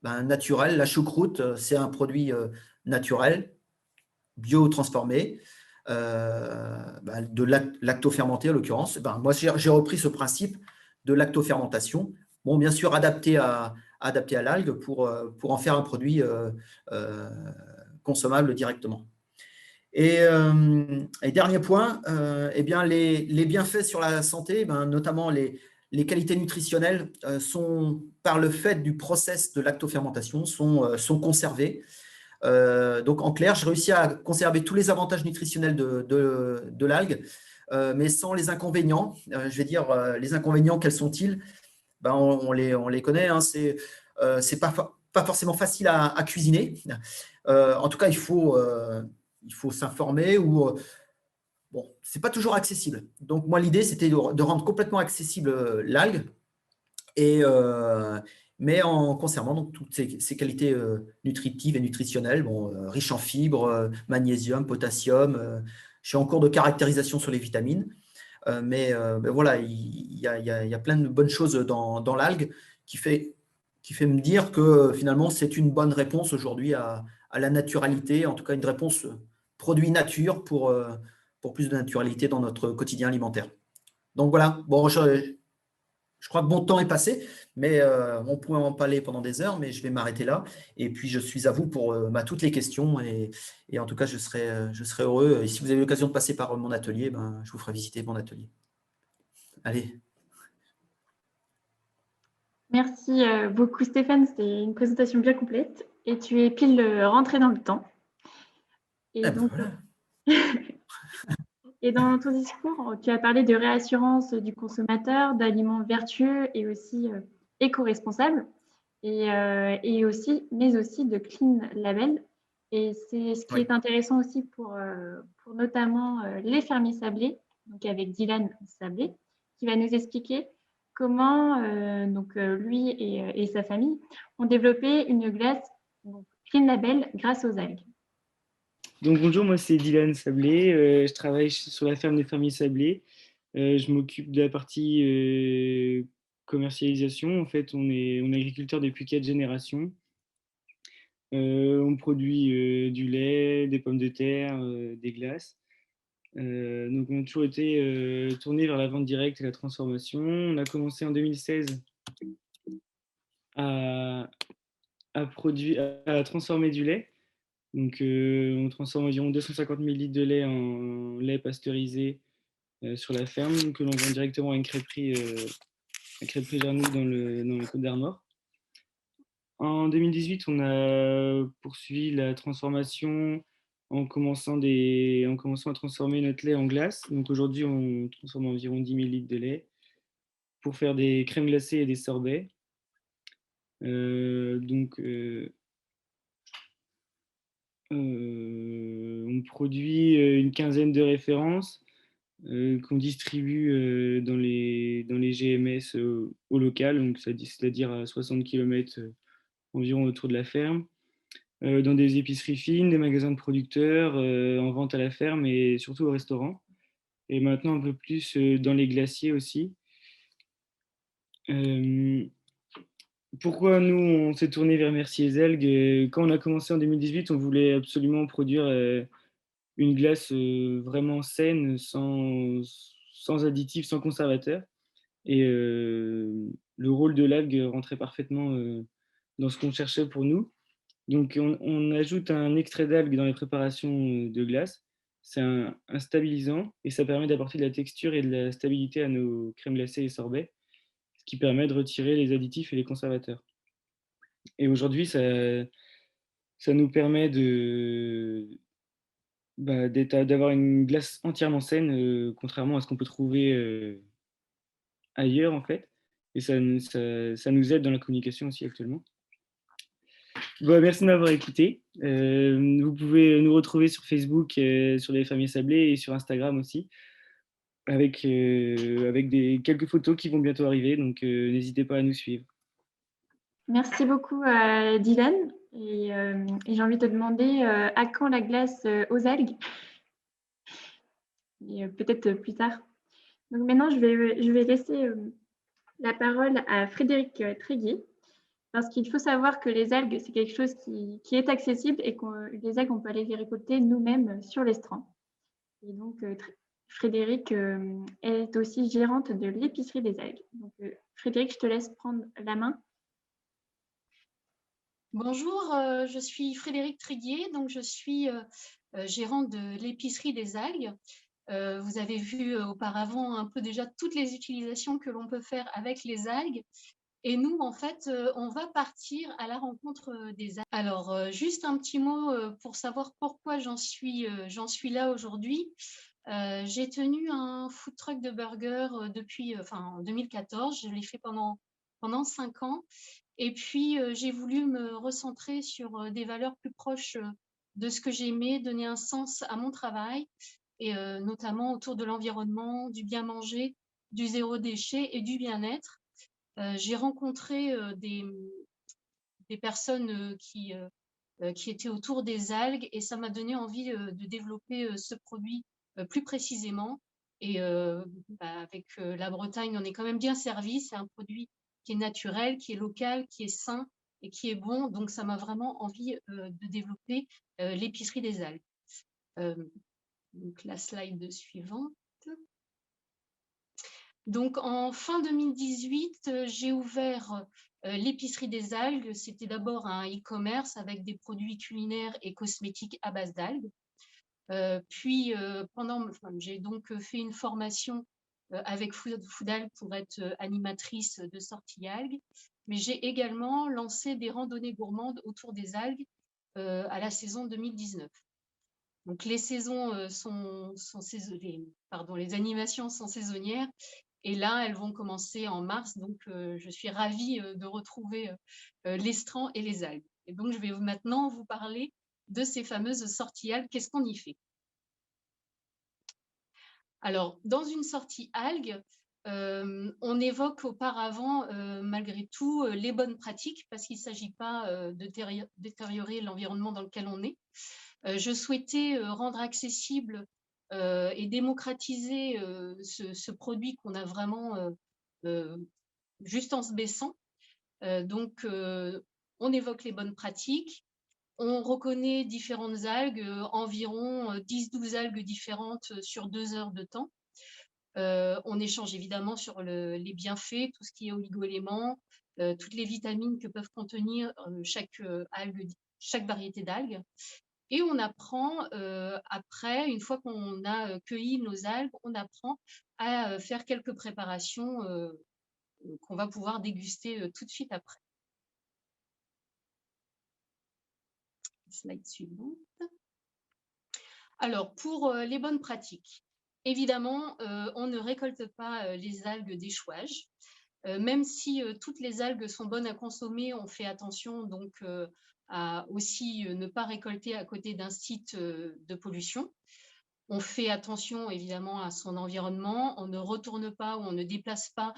naturel, la choucroute, c'est un produit naturel, bio-transformé. De lactofermenté en l'occurrence. Moi, j'ai repris ce principe de lactofermentation. Bon, bien sûr, adapté à l'algue pour en faire un produit consommable directement. Et dernier point, les bienfaits sur la santé, notamment les qualités nutritionnelles, par le fait du process de lactofermentation, sont conservées. Donc, en clair, j'ai réussi à conserver tous les avantages nutritionnels de l'algue, mais sans les inconvénients. Je vais dire, les inconvénients, quels sont-ils? On les connaît, hein, c'est pas forcément facile à cuisiner. En tout cas, il faut s'informer ou… bon, c'est pas toujours accessible. Donc, moi, l'idée, c'était de rendre complètement accessible l'algue mais en conservant donc toutes ces qualités nutritives et nutritionnelles, riches en fibres, magnésium, potassium. Je suis en cours de caractérisation sur les vitamines, mais voilà, il y a plein de bonnes choses dans l'algue qui fait me dire que finalement, c'est une bonne réponse aujourd'hui à la naturalité, en tout cas une réponse produit nature pour plus de naturalité dans notre quotidien alimentaire. Donc voilà, bon, je crois que mon temps est passé, mais on pourrait en parler pendant des heures, mais je vais m'arrêter là. Et puis, je suis à vous pour toutes les questions. Et en tout cas, je serai heureux. Et si vous avez l'occasion de passer par mon atelier, je vous ferai visiter mon atelier. Allez. Merci beaucoup, Stéphane. C'était une présentation bien complète. Et tu es pile rentré dans le temps. Et donc, voilà. Et dans ton discours, tu as parlé de réassurance du consommateur, d'aliments vertueux et aussi éco-responsables, mais aussi de clean label. Et c'est ce qui Oui. est intéressant aussi pour notamment les fermiers sablés, donc avec Dylan Sablé, qui va nous expliquer comment lui et sa famille ont développé une glace Green Label grâce aux algues. Donc bonjour, moi c'est Dylan Sablé, je travaille sur la ferme des fermiers sablés. Je m'occupe de la partie commercialisation. En fait, on est agriculteur depuis 4 générations. On produit du lait, des pommes de terre, des glaces. Donc on a toujours été tourné vers la vente directe et la transformation. On a commencé en 2016 à transformer du lait. Donc, on transforme environ 250 000 litres de lait en lait pasteurisé sur la ferme, que l'on vend directement à une crêperie Jarnoux dans le Côte d'Armor. En 2018, on a poursuivi la transformation en commençant à transformer notre lait en glace. Donc aujourd'hui, on transforme environ 10 000 litres de lait pour faire des crèmes glacées et des sorbets. On produit une quinzaine de références qu'on distribue dans les GMS au local, donc c'est-à-dire à 60 km environ autour de la ferme, dans des épiceries fines, des magasins de producteurs, en vente à la ferme et surtout au restaurant. Et maintenant un peu plus dans les glaciers aussi. Pourquoi nous, on s'est tourné vers Merci les algues? Quand on a commencé en 2018, on voulait absolument produire une glace vraiment saine, sans additifs, sans conservateurs. Et le rôle de l'algue rentrait parfaitement dans ce qu'on cherchait pour nous. Donc on ajoute un extrait d'algue dans les préparations de glace. C'est un stabilisant et ça permet d'apporter de la texture et de la stabilité à nos crèmes glacées et sorbets, ce qui permet de retirer les additifs et les conservateurs. Et aujourd'hui, ça nous permet d'avoir une glace entièrement saine, contrairement à ce qu'on peut trouver ailleurs, en fait. Et ça nous aide dans la communication aussi actuellement. Bon, merci de m'avoir écouté. Vous pouvez nous retrouver sur Facebook, sur les fermiers sablés et sur Instagram aussi, avec quelques photos qui vont bientôt arriver. Donc, n'hésitez pas à nous suivre. Merci beaucoup, Dylan. Et j'ai envie de te demander à quand la glace aux algues? Et peut-être plus tard. Donc maintenant, je vais laisser la parole à Frédéric Tréguier, parce qu'il faut savoir que les algues, c'est quelque chose qui est accessible et que les algues, on peut aller les récolter nous-mêmes sur l'estran. Et donc, Frédéric est aussi gérante de l'épicerie des algues. Donc, Frédéric, je te laisse prendre la main. Bonjour, je suis Frédéric Tréguier, donc je suis gérante de l'épicerie des algues. Vous avez vu auparavant un peu déjà toutes les utilisations que l'on peut faire avec les algues. Et nous, en fait, on va partir à la rencontre des algues. Alors, juste un petit mot pour savoir pourquoi j'en suis là aujourd'hui. J'ai tenu un food truck de burger depuis en 2014. Je l'ai fait pendant 5 ans. Et puis, j'ai voulu me recentrer sur des valeurs plus proches de ce que j'aimais, donner un sens à mon travail, et notamment autour de l'environnement, du bien manger, du zéro déchet et du bien-être. J'ai rencontré des personnes qui étaient autour des algues et ça m'a donné envie de développer ce produit plus précisément. Et avec la Bretagne, on est quand même bien servi. C'est un produit qui est naturel, qui est local, qui est sain et qui est bon. Donc, ça m'a vraiment envie de développer l'épicerie des algues. Donc, la slide suivante. Donc, en fin 2018, j'ai ouvert l'épicerie des algues. C'était d'abord un e-commerce avec des produits culinaires et cosmétiques à base d'algues. Puis, j'ai donc fait une formation avec Foodalgue pour être animatrice de sorties algues. Mais j'ai également lancé des randonnées gourmandes autour des algues à la saison 2019. Donc, les saisons les animations sont saisonnières. Et là, elles vont commencer en mars. Donc, je suis ravie de retrouver l'estran et les algues. Et donc, je vais maintenant vous parler de ces fameuses sorties algues. Qu'est-ce qu'on y fait? Alors, dans une sortie algues, on évoque auparavant, malgré tout, les bonnes pratiques, parce qu'il ne s'agit pas de détériorer l'environnement dans lequel on est. Je souhaitais rendre accessible et démocratiser ce produit qu'on a vraiment juste en se baissant. Donc, on évoque les bonnes pratiques. On reconnaît différentes algues, environ 10-12 algues différentes sur 2 heures de temps. On échange évidemment sur les bienfaits, tout ce qui est oligo-éléments, toutes les vitamines que peuvent contenir chaque variété d'algues. Et on apprend après, une fois qu'on a cueilli nos algues, on apprend à faire quelques préparations qu'on va pouvoir déguster tout de suite après. Slide suivante. Alors, pour les bonnes pratiques, évidemment, on ne récolte pas les algues d'échouage. Même si toutes les algues sont bonnes à consommer, on fait attention donc à aussi ne pas récolter à côté d'un site de pollution. On fait attention évidemment à son environnement, on ne retourne pas ou on ne déplace pas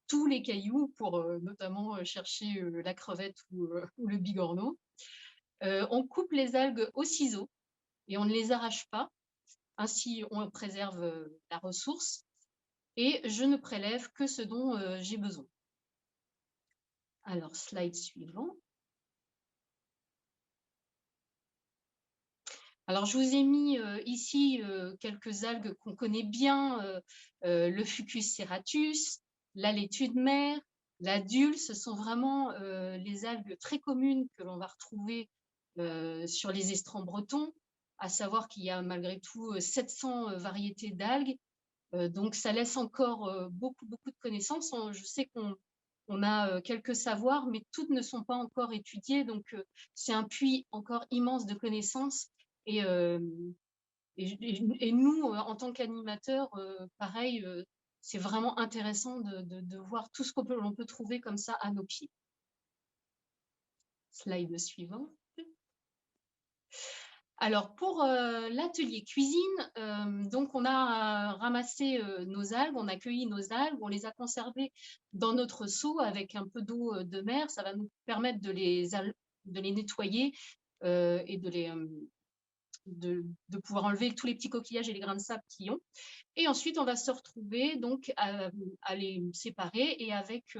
tous les cailloux pour notamment chercher la crevette ou le bigorneau. On coupe les algues au ciseau et on ne les arrache pas. Ainsi, on préserve la ressource et je ne prélève que ce dont j'ai besoin. Alors, slide suivant. Alors, je vous ai mis ici quelques algues qu'on connaît bien, le Fucus serratus, la laitue de mer, la dule. Ce sont vraiment les algues très communes que l'on va retrouver sur les estrants bretons, à savoir qu'il y a malgré tout 700 variétés d'algues. Donc, ça laisse encore beaucoup de connaissances. Je sais qu'on a quelques savoirs, mais toutes ne sont pas encore étudiées. Donc, c'est un puits encore immense de connaissances. Et nous, en tant qu'animateurs, pareil, c'est vraiment intéressant de voir tout ce l'on peut trouver comme ça à nos pieds. Slide suivant. Alors, pour l'atelier cuisine, donc on a ramassé nos algues, on a cueilli nos algues, on les a conservées dans notre seau avec un peu d'eau de mer. Ça va nous permettre de les nettoyer et de pouvoir enlever tous les petits coquillages et les grains de sable qu'ils ont. Et ensuite, on va se retrouver donc à les séparer et avec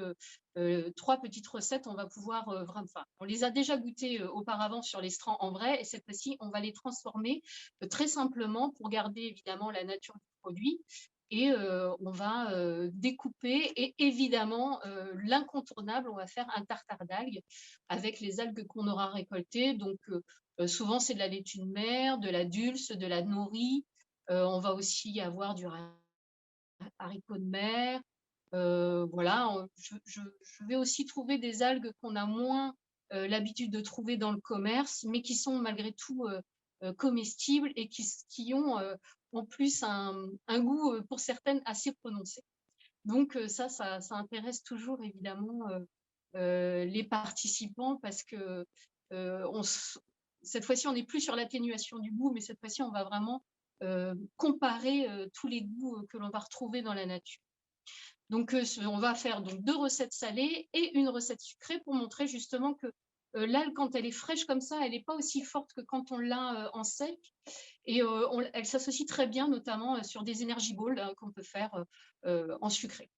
3 petites recettes, on va pouvoir on les a déjà goûtées auparavant sur l'estran en vrai et cette fois-ci, on va les transformer très simplement pour garder évidemment la nature du produit. Et on va découper et évidemment, l'incontournable, on va faire un tartare d'algues avec les algues qu'on aura récoltées. Donc, souvent, c'est de la laitue de mer, de la dulce, de la nori. On va aussi avoir du haricot de mer. Voilà, je vais aussi trouver des algues qu'on a moins l'habitude de trouver dans le commerce, mais qui sont malgré tout comestibles et qui ont en plus un goût pour certaines assez prononcé. Donc ça intéresse toujours évidemment les participants parce que cette fois-ci, on n'est plus sur l'atténuation du goût, mais cette fois-ci, on va vraiment comparer tous les goûts que l'on va retrouver dans la nature. Donc, on va faire donc 2 recettes salées et une recette sucrée pour montrer justement que l'algue, quand elle est fraîche comme ça, elle n'est pas aussi forte que quand on l'a en sec. Et elle s'associe très bien, notamment sur des energy balls qu'on peut faire en sucré.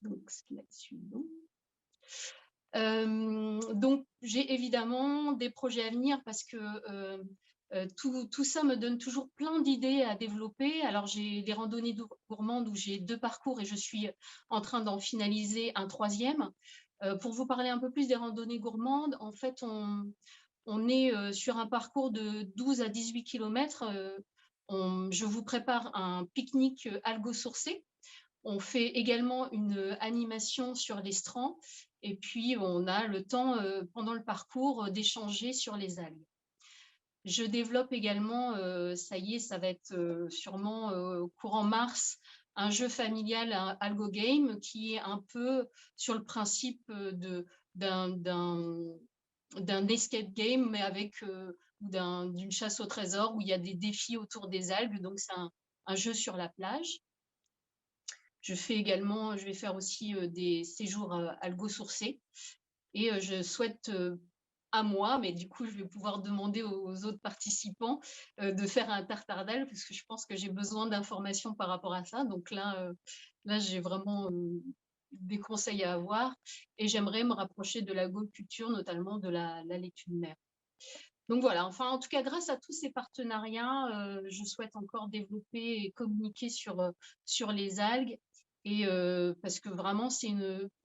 Donc, slide suivant. Donc, j'ai évidemment des projets à venir parce que tout ça me donne toujours plein d'idées à développer. Alors, j'ai des randonnées gourmandes où j'ai 2 parcours et je suis en train d'en finaliser un 3e. Pour vous parler un peu plus des randonnées gourmandes, en fait, on est sur un parcours de 12 à 18 km. Je vous prépare un pique-nique algo-sourcé. On fait également une animation sur l'estran et puis on a le temps pendant le parcours d'échanger sur les algues. Je développe également, ça y est, ça va être sûrement courant mars, un jeu familial, un Algo Game, qui est un peu sur le principe d'un escape game, mais avec d'une chasse au trésor où il y a des défis autour des algues. Donc, c'est un jeu sur la plage. Je vais faire aussi des séjours algo-sourcés. Et je souhaite à moi, mais du coup, je vais pouvoir demander aux autres participants de faire un tartare d'algues parce que je pense que j'ai besoin d'informations par rapport à ça. Donc là, j'ai vraiment des conseils à avoir et j'aimerais me rapprocher de l'algoculture, notamment de la laitue de mer. Donc voilà, enfin, en tout cas, grâce à tous ces partenariats, je souhaite encore développer et communiquer sur les algues. Et parce que vraiment,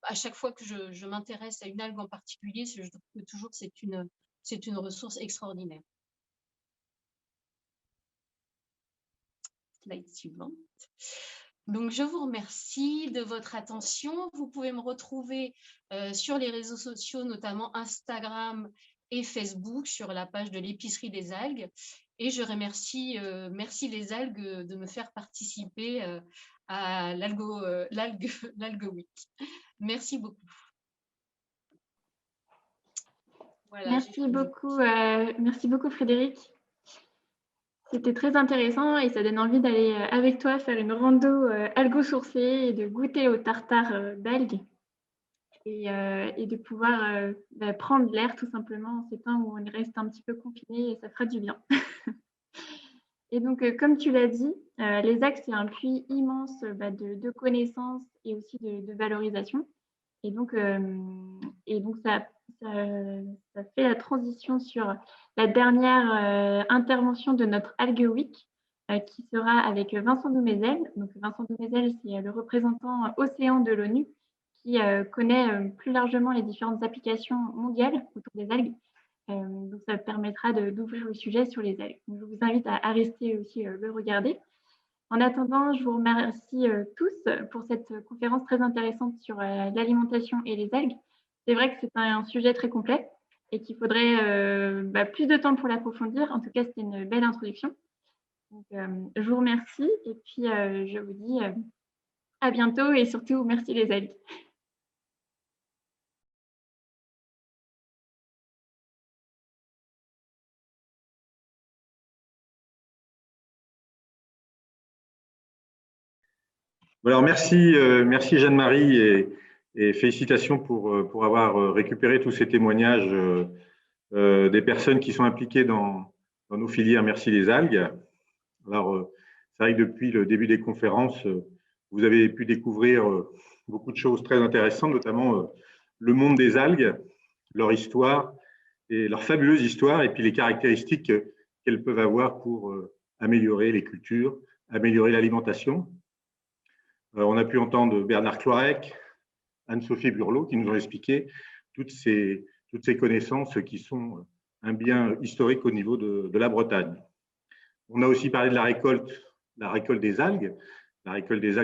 à chaque fois que je m'intéresse à une algue en particulier, je trouve que toujours c'est une ressource extraordinaire. Slide suivante. Donc, je vous remercie de votre attention. Vous pouvez me retrouver sur les réseaux sociaux, notamment Instagram et Facebook, sur la page de l'épicerie des algues. Et je remercie merci les algues de me faire participer à l'Algue Week. Merci beaucoup. Voilà, merci beaucoup Frédéric. C'était très intéressant et ça donne envie d'aller avec toi faire une rando algo-sourcée et de goûter au tartare d'algues et de pouvoir prendre l'air tout simplement en ces temps où on reste un petit peu confiné et ça fera du bien. Et donc, comme tu l'as dit, les algues, c'est un puits immense de connaissances et aussi de valorisation. Et donc ça fait la transition sur la dernière intervention de notre Algue Week, qui sera avec Vincent Doumézel. Donc, Vincent Doumézel, c'est le représentant océan de l'ONU qui connaît plus largement les différentes applications mondiales autour des algues. Donc, ça permettra d'ouvrir le sujet sur les algues. Donc, je vous invite à rester aussi le regarder. En attendant, je vous remercie tous pour cette conférence très intéressante sur l'alimentation et les algues. C'est vrai que c'est un sujet très complet et qu'il faudrait plus de temps pour l'approfondir. En tout cas, c'était une belle introduction. Donc, je vous remercie et puis je vous dis à bientôt et surtout, merci les algues. Alors merci Jeanne-Marie et félicitations pour avoir récupéré tous ces témoignages des personnes qui sont impliquées dans nos filières Merci les algues. Alors c'est vrai que depuis le début des conférences, vous avez pu découvrir beaucoup de choses très intéressantes, notamment le monde des algues, leur histoire et leur fabuleuse histoire et puis les caractéristiques qu'elles peuvent avoir pour améliorer les cultures, améliorer l'alimentation. On a pu entendre Bernard Cloirec, Anne-Sophie Burlot qui nous ont expliqué toutes ces connaissances qui sont un bien historique au niveau de la Bretagne. On a aussi parlé de la récolte des algues,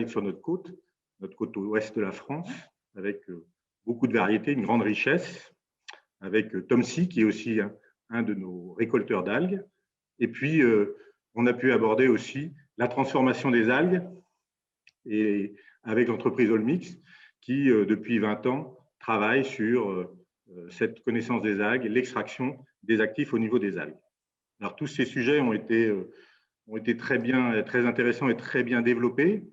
sur notre côte ouest de la France, avec beaucoup de variétés, une grande richesse, avec Tom C, qui est aussi un de nos récolteurs d'algues. Et puis, on a pu aborder aussi la transformation des algues, et avec l'entreprise Olmix qui, depuis 20 ans, travaille sur cette connaissance des algues, l'extraction des actifs au niveau des algues. Alors, tous ces sujets ont été très intéressants et très bien développés.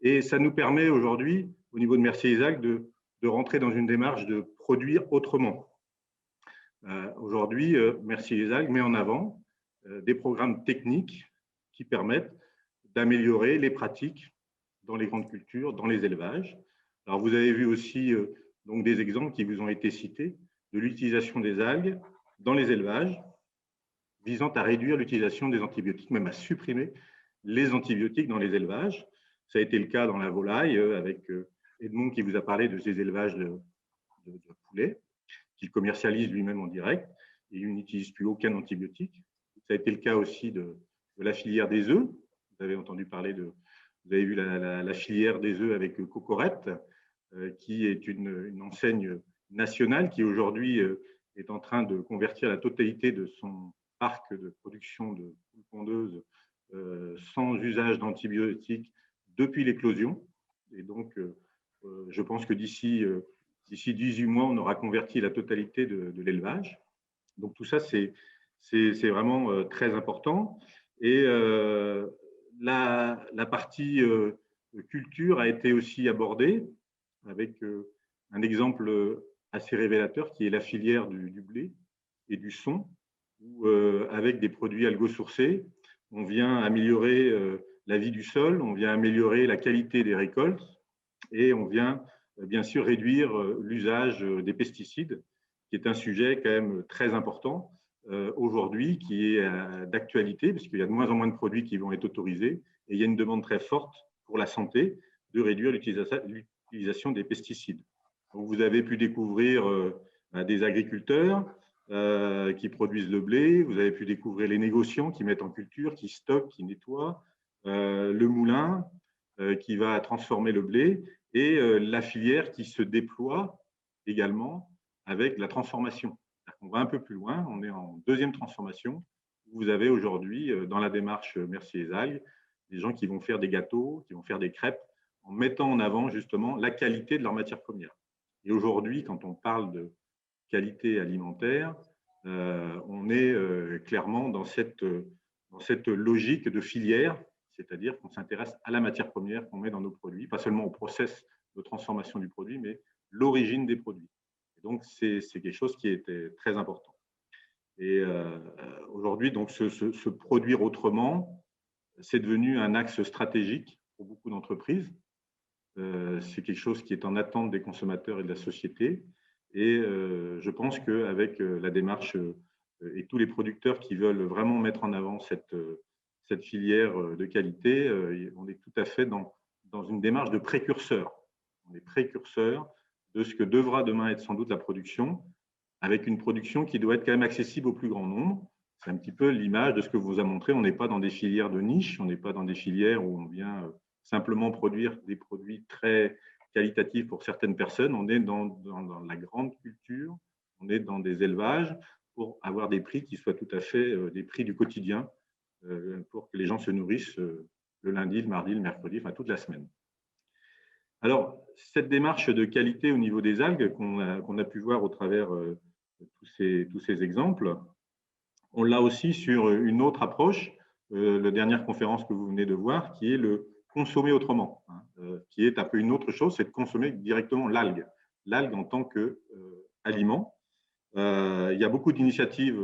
Et ça nous permet aujourd'hui, au niveau de Merci les algues, de rentrer dans une démarche de produire autrement. Aujourd'hui, Merci les algues met en avant des programmes techniques qui permettent d'améliorer les pratiques dans les grandes cultures, dans les élevages. Alors, vous avez vu aussi donc des exemples qui vous ont été cités de l'utilisation des algues dans les élevages, visant à réduire l'utilisation des antibiotiques, même à supprimer les antibiotiques dans les élevages. Ça a été le cas dans la volaille, avec Edmond qui vous a parlé de ces élevages de poulets, qu'il commercialise lui-même en direct, et il n'utilise plus aucun antibiotique. Ça a été le cas aussi de la filière des œufs. Vous avez entendu parler vous avez vu la filière des œufs avec Cocorette, qui est une enseigne nationale qui aujourd'hui est en train de convertir la totalité de son parc de production de poules pondeuses sans usage d'antibiotiques depuis l'éclosion. Et donc, je pense que d'ici D'ici 18 mois, on aura converti la totalité de l'élevage. Donc tout ça, c'est vraiment très important. Et la partie culture a été aussi abordée avec un exemple assez révélateur qui est la filière du blé et du son, où avec des produits algosourcés, on vient améliorer la vie du sol, on vient améliorer la qualité des récoltes et on vient bien sûr réduire l'usage des pesticides, qui est un sujet quand même très important aujourd'hui, qui est d'actualité, parce qu'il y a de moins en moins de produits qui vont être autorisés, et il y a une demande très forte pour la santé de réduire l'utilisation des pesticides. Donc, vous avez pu découvrir des agriculteurs qui produisent le blé, vous avez pu découvrir les négociants qui mettent en culture, qui stockent, qui nettoient, le moulin qui va transformer le blé, et la filière qui se déploie également avec la transformation. On va un peu plus loin, on est en deuxième transformation. Vous avez aujourd'hui, dans la démarche Merci les algues, des gens qui vont faire des gâteaux, qui vont faire des crêpes, en mettant en avant justement la qualité de leur matière première. Et aujourd'hui, quand on parle de qualité alimentaire, on est clairement dans cette logique de filière, c'est-à-dire qu'on s'intéresse à la matière première qu'on met dans nos produits, pas seulement au process de transformation du produit, mais l'origine des produits. Et donc, c'est quelque chose qui était très important. Et aujourd'hui, donc, se produire autrement, c'est devenu un axe stratégique pour beaucoup d'entreprises. C'est quelque chose qui est en attente des consommateurs et de la société. Et je pense qu'avec la démarche et tous les producteurs qui veulent vraiment mettre en avant cette filière de qualité, on est tout à fait dans une démarche de précurseur. On est précurseur de ce que devra demain être sans doute la production, avec une production qui doit être quand même accessible au plus grand nombre. C'est un petit peu l'image de ce que vous a montré. On n'est pas dans des filières de niche, on n'est pas dans des filières où on vient simplement produire des produits très qualitatifs pour certaines personnes. On est dans la grande culture, on est dans des élevages pour avoir des prix qui soient tout à fait des prix du quotidien, pour que les gens se nourrissent le lundi, le mardi, le mercredi, enfin toute la semaine. Alors, cette démarche de qualité au niveau des algues qu'on a pu voir au travers tous ces exemples, on l'a aussi sur une autre approche, la dernière conférence que vous venez de voir, qui est le consommer autrement, qui est un peu une autre chose, c'est de consommer directement l'algue en tant qu'aliment. Il y a beaucoup d'initiatives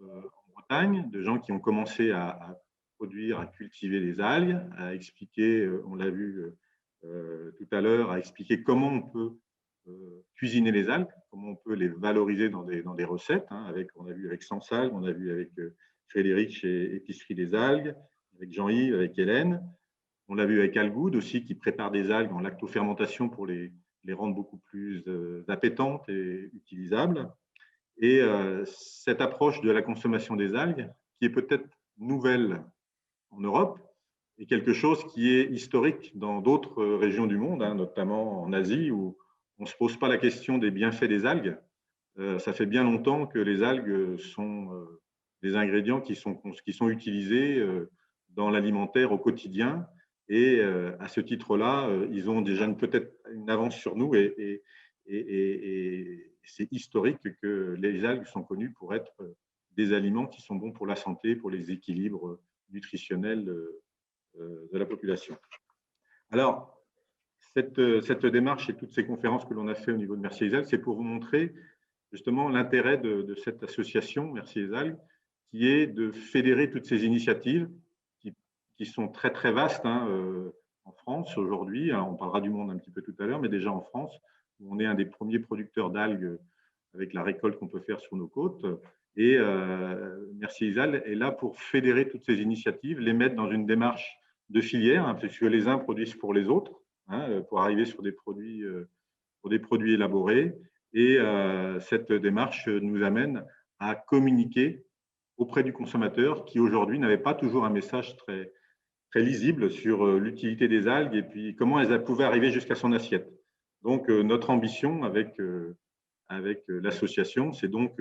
en Bretagne, de gens qui ont commencé à produire, à cultiver des algues, à expliquer, on l'a vu tout à l'heure, à expliquer comment on peut cuisiner les algues, comment on peut les valoriser dans des recettes. On a vu avec Sansalgue, on a vu avec Frédéric chez Épicerie des algues, avec Jean-Yves, avec Hélène. On l'a vu avec Algood aussi, qui prépare des algues en lactofermentation pour les rendre beaucoup plus appétantes et utilisables. Et cette approche de la consommation des algues, qui est peut-être nouvelle en Europe, est quelque chose qui est historique dans d'autres régions du monde, notamment en Asie, où on ne se pose pas la question des bienfaits des algues. Ça fait bien longtemps que les algues sont des ingrédients qui sont utilisés dans l'alimentaire au quotidien. Et à ce titre-là, ils ont déjà peut-être une avance sur nous. Et c'est historique que les algues sont connues pour être des aliments qui sont bons pour la santé, pour les équilibres nutritionnels de la population. Alors, cette démarche et toutes ces conférences que l'on a fait au niveau de Merci les algues, c'est pour vous montrer justement l'intérêt de cette association Merci les algues, qui est de fédérer toutes ces initiatives qui sont très très vastes en France aujourd'hui. On parlera du monde un petit peu tout à l'heure, mais déjà en France, où on est un des premiers producteurs d'algues avec la récolte qu'on peut faire sur nos côtes. Et Merci les algues est là pour fédérer toutes ces initiatives, les mettre dans une démarche de filière, puisque les uns produisent pour les autres, pour arriver sur des produits élaborés. Et cette démarche nous amène à communiquer auprès du consommateur qui aujourd'hui n'avait pas toujours un message très, très lisible sur l'utilité des algues et puis comment elles pouvaient arriver jusqu'à son assiette. Donc notre ambition avec l'association, c'est donc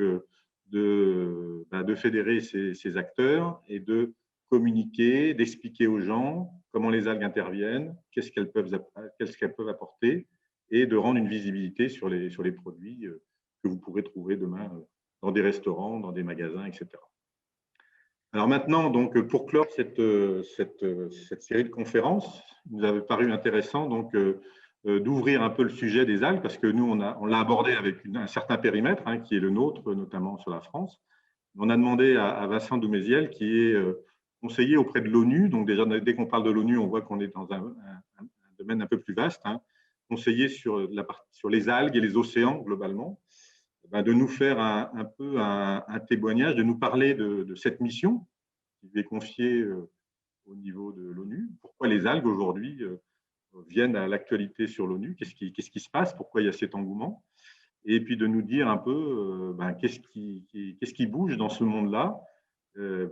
de fédérer ces acteurs et de communiquer, d'expliquer aux gens comment les algues interviennent, qu'est-ce qu'elles peuvent apporter, et de rendre une visibilité sur les produits que vous pourrez trouver demain dans des restaurants, dans des magasins, etc. Alors maintenant, donc, pour clore cette série de conférences, il nous avait paru intéressant d'ouvrir un peu le sujet des algues, parce que nous, on l'a abordé avec un certain périmètre, hein, qui est le nôtre, notamment sur la France. On a demandé à Vincent Douméziel, qui est conseiller auprès de l'ONU, donc déjà, dès qu'on parle de l'ONU, on voit qu'on est dans un domaine un peu plus vaste, hein, conseiller sur les algues et les océans globalement, de nous faire un peu un témoignage, de nous parler de cette mission qui lui est confiée au niveau de l'ONU. Pourquoi les algues aujourd'hui viennent à l'actualité sur l'ONU, qu'est-ce qui se passe, pourquoi il y a cet engouement, et puis de nous dire un peu qu'est-ce qui bouge dans ce monde-là,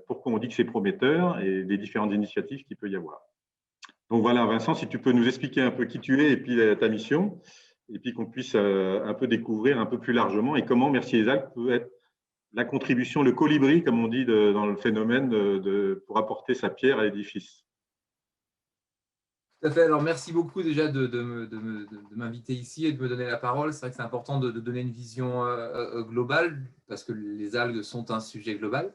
pourquoi on dit que c'est prometteur et les différentes initiatives qu'il peut y avoir. Donc voilà, Vincent, si tu peux nous expliquer un peu qui tu es et puis ta mission, et puis qu'on puisse un peu découvrir un peu plus largement et comment Merci les algues peut être la contribution, le colibri, comme on dit dans le phénomène, pour apporter sa pierre à l'édifice. Tout à fait. Alors, merci beaucoup déjà de m'inviter ici et de me donner la parole. C'est vrai que c'est important de donner une vision globale parce que les algues sont un sujet global.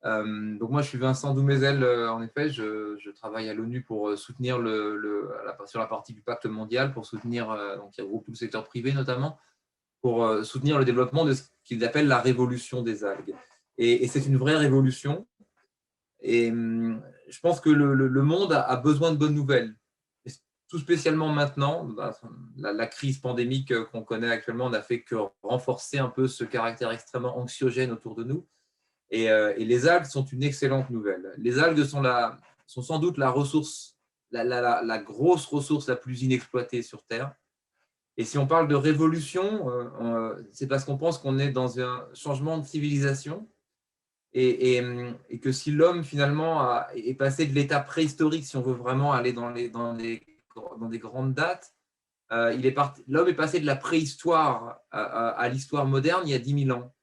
Donc moi, je suis Vincent Douméziel. En effet, je travaille à l'ONU pour soutenir sur la partie du pacte mondial, pour soutenir, donc il regroupe tout le secteur privé notamment, pour soutenir le développement de ce qu'ils appellent la révolution des algues. Et c'est une vraie révolution. Et je pense que le monde a besoin de bonnes nouvelles. Et tout spécialement maintenant, la crise pandémique qu'on connaît actuellement n'a fait que renforcer un peu ce caractère extrêmement anxiogène autour de nous. Et les algues sont une excellente nouvelle. Les algues sont sans doute la ressource, la grosse ressource la plus inexploitée sur Terre. Et si on parle de révolution, c'est parce qu'on pense qu'on est dans un changement de civilisation et que si l'homme finalement est passé de l'état préhistorique, si on veut vraiment aller dans des grandes dates, l'homme est passé de la préhistoire à l'histoire moderne il y a 10 000 ans,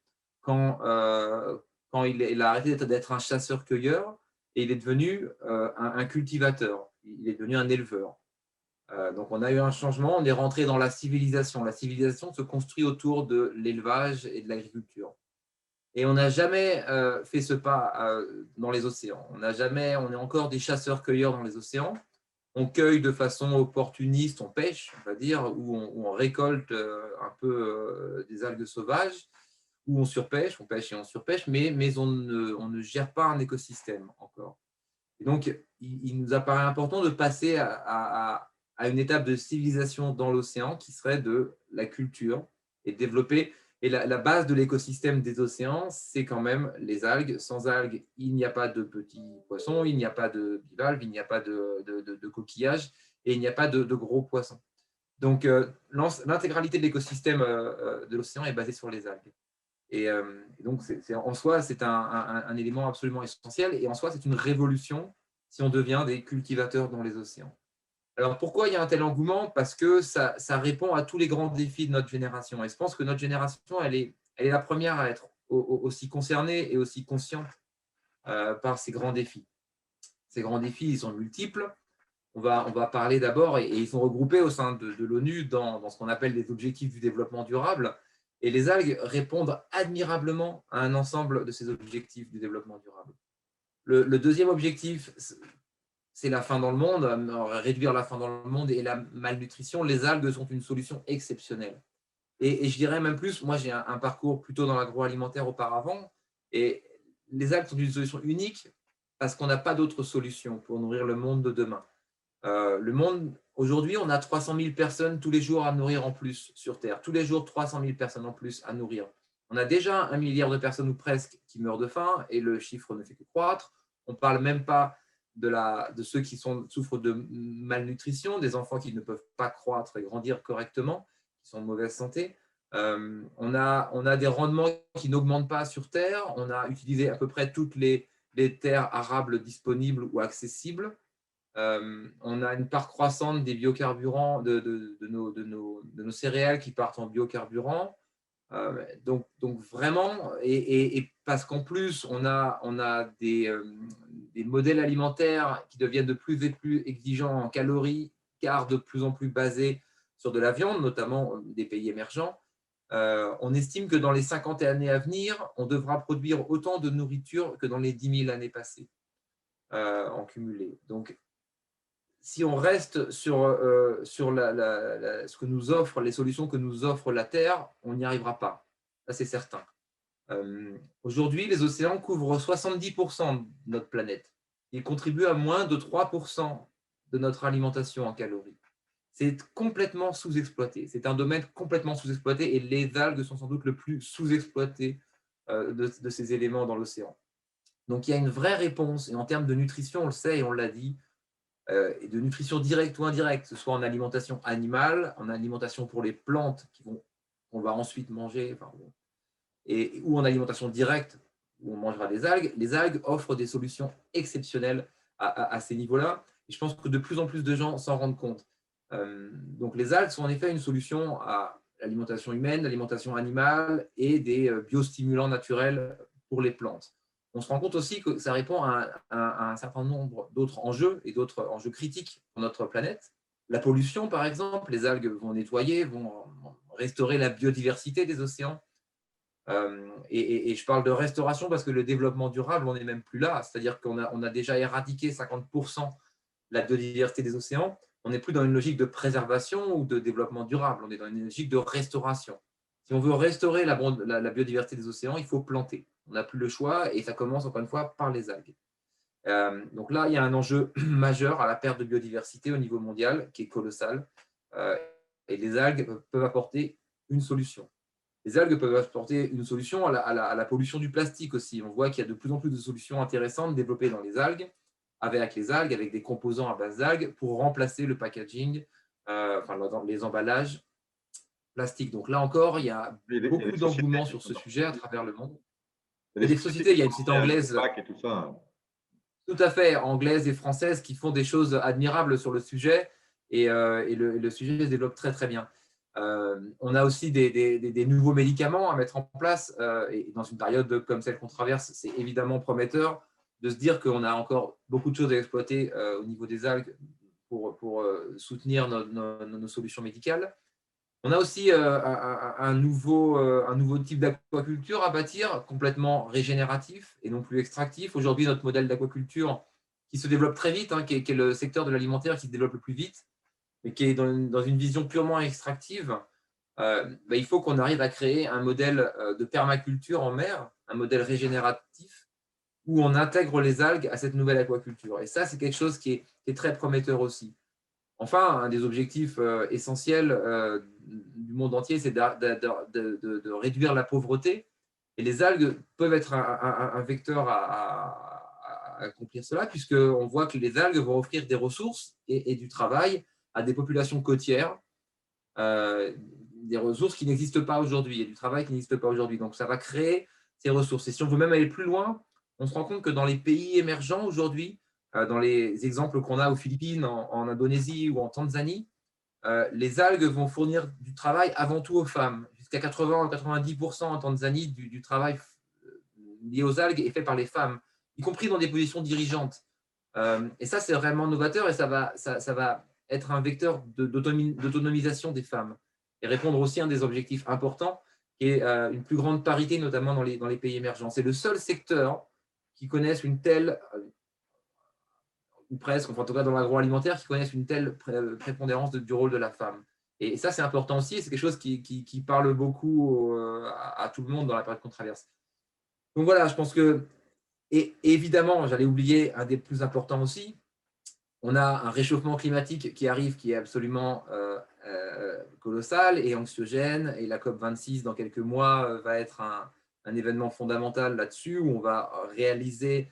quand il a arrêté d'être un chasseur-cueilleur et il est devenu un cultivateur, il est devenu un éleveur. Donc on a eu un changement, on est rentré dans la civilisation. La civilisation se construit autour de l'élevage et de l'agriculture. Et on n'a jamais fait ce pas dans les océans. On est encore des chasseurs-cueilleurs dans les océans. On cueille de façon opportuniste, on pêche, on va dire, ou on récolte un peu des algues sauvages, ou on surpêche, on pêche et on surpêche, mais on ne gère pas un écosystème encore. Et donc, il nous apparaît important de passer à une étape de civilisation dans l'océan qui serait de la culture et développer. Et la base de l'écosystème des océans, c'est quand même les algues. Sans algues, il n'y a pas de petits poissons, il n'y a pas de bivalves, il n'y a pas de coquillages et il n'y a pas de gros poissons. Donc, l'intégralité de l'écosystème de l'océan est basée sur les algues. Et donc, en soi, c'est un élément absolument essentiel. Et en soi, c'est une révolution si on devient des cultivateurs dans les océans. Alors, pourquoi il y a un tel engouement? Parce que ça répond à tous les grands défis de notre génération. Et je pense que notre génération, elle est la première à être aussi concernée et aussi consciente par ces grands défis. Ces grands défis, ils sont multiples. On va parler d'abord, et ils sont regroupés au sein de l'ONU dans ce qu'on appelle les objectifs du développement durable. Et les algues répondent admirablement à un ensemble de ces objectifs du développement durable. Le deuxième objectif, c'est la faim dans le monde, réduire la faim dans le monde et la malnutrition. Les algues sont une solution exceptionnelle. Et je dirais même plus, moi j'ai un parcours plutôt dans l'agroalimentaire auparavant, et les algues sont une solution unique parce qu'on n'a pas d'autre solution pour nourrir le monde de demain. Le monde, aujourd'hui, on a 300 000 personnes tous les jours à nourrir en plus sur Terre. Tous les jours, 300 000 personnes en plus à nourrir. On a déjà 1 milliard de personnes ou presque qui meurent de faim et le chiffre ne fait que croître. On ne parle même pas de ceux qui souffrent de malnutrition, des enfants qui ne peuvent pas croître et grandir correctement, qui sont en mauvaise santé. On a des rendements qui n'augmentent pas sur Terre. On a utilisé à peu près toutes les terres arables disponibles ou accessibles. On a une part croissante des biocarburants, de nos céréales qui partent en biocarburants. Donc vraiment, et parce qu'en plus, on a des modèles alimentaires qui deviennent de plus en plus exigeants en calories, car de plus en plus basés sur de la viande, notamment des pays émergents. On estime que dans les 50 années à venir, on devra produire autant de nourriture que dans les 10 000 années passées en cumulé. Donc, si on reste sur ce que nous offre, les solutions que nous offre la Terre, on n'y arrivera pas. Ça, c'est certain. Aujourd'hui, les océans couvrent 70% de notre planète. Ils contribuent à moins de 3% de notre alimentation en calories. C'est complètement sous-exploité. C'est un domaine complètement sous-exploité et les algues sont sans doute le plus sous-exploité de ces éléments dans l'océan. Donc, il y a une vraie réponse. Et en termes de nutrition, on le sait et on l'a dit, et de nutrition directe ou indirecte, que ce soit en alimentation animale, en alimentation pour les plantes qu'on va ensuite manger, ou en alimentation directe, où on mangera des algues. Les algues offrent des solutions exceptionnelles à ces niveaux-là. Et je pense que de plus en plus de gens s'en rendent compte. Donc les algues sont en effet une solution à l'alimentation humaine, l'alimentation animale et des biostimulants naturels pour les plantes. On se rend compte aussi que ça répond à un certain nombre d'autres enjeux et d'autres enjeux critiques pour notre planète. La pollution, par exemple, les algues vont nettoyer, vont restaurer la biodiversité des océans. Et je parle de restauration parce que le développement durable, on n'est même plus là. C'est-à-dire qu'on a déjà éradiqué 50% de la biodiversité des océans. On n'est plus dans une logique de préservation ou de développement durable. On est dans une logique de restauration. Si on veut restaurer la biodiversité des océans, il faut planter. On n'a plus le choix et ça commence encore une fois par les algues. Donc là, il y a un enjeu majeur à la perte de biodiversité au niveau mondial qui est colossal. Et les algues peuvent apporter une solution. Les algues peuvent apporter une solution à la pollution du plastique aussi. On voit qu'il y a de plus en plus de solutions intéressantes développées dans les algues, avec des composants à base d'algues pour remplacer le packaging, les emballages plastiques. Donc là encore, il y a beaucoup d'engouement sur ce sujet à travers le monde. Il y a des sociétés, il y a une société anglaise, tout à fait, anglaise et française, qui font des choses admirables sur le sujet et le sujet se développe très très bien. On a aussi des nouveaux médicaments à mettre en place et dans une période comme celle qu'on traverse, c'est évidemment prometteur de se dire qu'on a encore beaucoup de choses à exploiter au niveau des algues pour soutenir nos solutions médicales. On a aussi un nouveau type d'aquaculture à bâtir, complètement régénératif et non plus extractif. Aujourd'hui, notre modèle d'aquaculture qui se développe très vite, qui est le secteur de l'alimentaire qui se développe le plus vite, mais qui est dans une vision purement extractive, il faut qu'on arrive à créer un modèle de permaculture en mer, un modèle régénératif, où on intègre les algues à cette nouvelle aquaculture. Et ça, c'est quelque chose qui est très prometteur aussi. Enfin, un des objectifs essentiels du monde entier, c'est de réduire la pauvreté. Et les algues peuvent être un vecteur à accomplir cela, puisqu'on voit que les algues vont offrir des ressources et du travail à des populations côtières, des ressources qui n'existent pas aujourd'hui et du travail qui n'existe pas aujourd'hui. Donc, ça va créer ces ressources. Et si on veut même aller plus loin, on se rend compte que dans les pays émergents aujourd'hui, dans les exemples qu'on a aux Philippines, en Indonésie ou en Tanzanie, les algues vont fournir du travail avant tout aux femmes. Jusqu'à 80 ou 90% en Tanzanie du travail lié aux algues est fait par les femmes, y compris dans des positions dirigeantes. Et ça, c'est vraiment novateur et ça va être un vecteur d'autonomisation des femmes et répondre aussi à un des objectifs importants qui est une plus grande parité, notamment dans les pays émergents. C'est le seul secteur qui connaisse une telle, ou presque, enfin, en tout cas dans l'agroalimentaire, qui connaissent une telle prépondérance du rôle de la femme. Et ça, c'est important aussi, c'est quelque chose qui parle beaucoup à tout le monde dans la période qu'on traverse. Donc voilà, je pense que, et évidemment, j'allais oublier un des plus importants aussi, on a un réchauffement climatique qui arrive, qui est absolument colossal et anxiogène, et la COP26, dans quelques mois, va être un événement fondamental là-dessus, où on va réaliser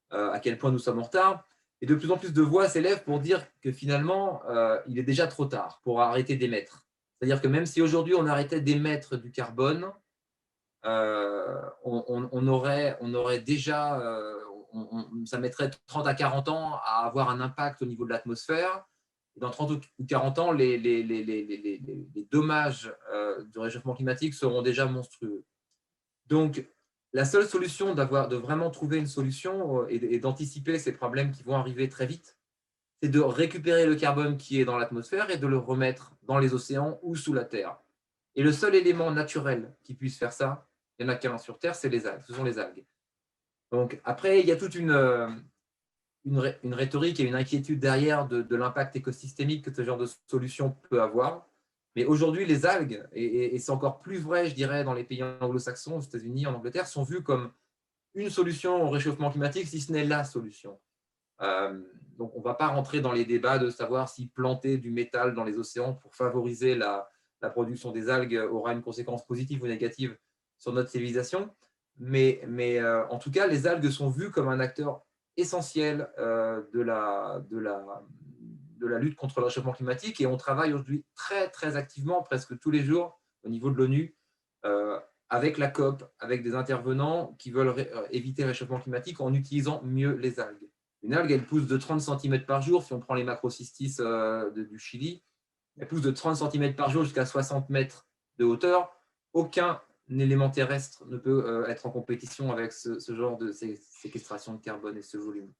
à quel point nous sommes en retard. Et de plus en plus de voix s'élèvent pour dire que finalement, il est déjà trop tard pour arrêter d'émettre. C'est-à-dire que même si aujourd'hui on arrêtait d'émettre du carbone, on aurait déjà, ça mettrait 30 à 40 ans à avoir un impact au niveau de l'atmosphère. Et dans 30 ou 40 ans, les dommages du réchauffement climatique seront déjà monstrueux. Donc, la seule solution de vraiment trouver une solution et d'anticiper ces problèmes qui vont arriver très vite, c'est de récupérer le carbone qui est dans l'atmosphère et de le remettre dans les océans ou sous la Terre. Et le seul élément naturel qui puisse faire ça, il n'y en a qu'un sur Terre, c'est les algues. Ce sont les algues. Donc après, il y a toute une rhétorique et une inquiétude derrière de l'impact écosystémique que ce genre de solution peut avoir. Mais aujourd'hui, les algues, et c'est encore plus vrai, je dirais, dans les pays anglo-saxons, aux États-Unis, en Angleterre, sont vues comme une solution au réchauffement climatique, si ce n'est la solution. Donc, on ne va pas rentrer dans les débats de savoir si planter du métal dans les océans pour favoriser la production des algues aura une conséquence positive ou négative sur notre civilisation. Mais en tout cas, les algues sont vues comme un acteur essentiel de la lutte contre le réchauffement climatique, et on travaille aujourd'hui très, très activement, presque tous les jours, au niveau de l'ONU, avec la COP, avec des intervenants qui veulent éviter le réchauffement climatique en utilisant mieux les algues. Une algue, elle pousse de 30 cm par jour. Si on prend les macrocystis du Chili, elle pousse de 30 cm par jour jusqu'à 60 mètres de hauteur. Aucun élément terrestre ne peut être en compétition avec ce genre de séquestration de carbone et ce volume.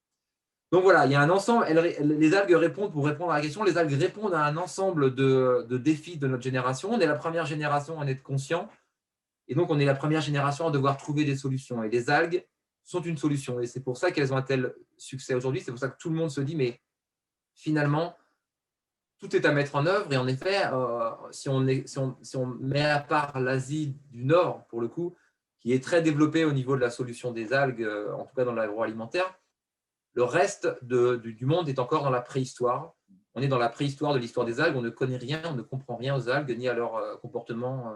Donc voilà, il y a un ensemble. Les algues répondent, pour répondre à la question, les algues répondent à un ensemble de défis de notre génération. On est la première génération à en être conscient. Et donc, on est la première génération à devoir trouver des solutions. Et les algues sont une solution. Et c'est pour ça qu'elles ont un tel succès aujourd'hui. C'est pour ça que tout le monde se dit, mais finalement, tout est à mettre en œuvre. Et en effet, si on met à part l'Asie du Nord, pour le coup, qui est très développée au niveau de la solution des algues, en tout cas dans l'agroalimentaire, le reste du monde est encore dans la préhistoire. On est dans la préhistoire de l'histoire des algues. On ne connaît rien, on ne comprend rien aux algues, ni à leur comportement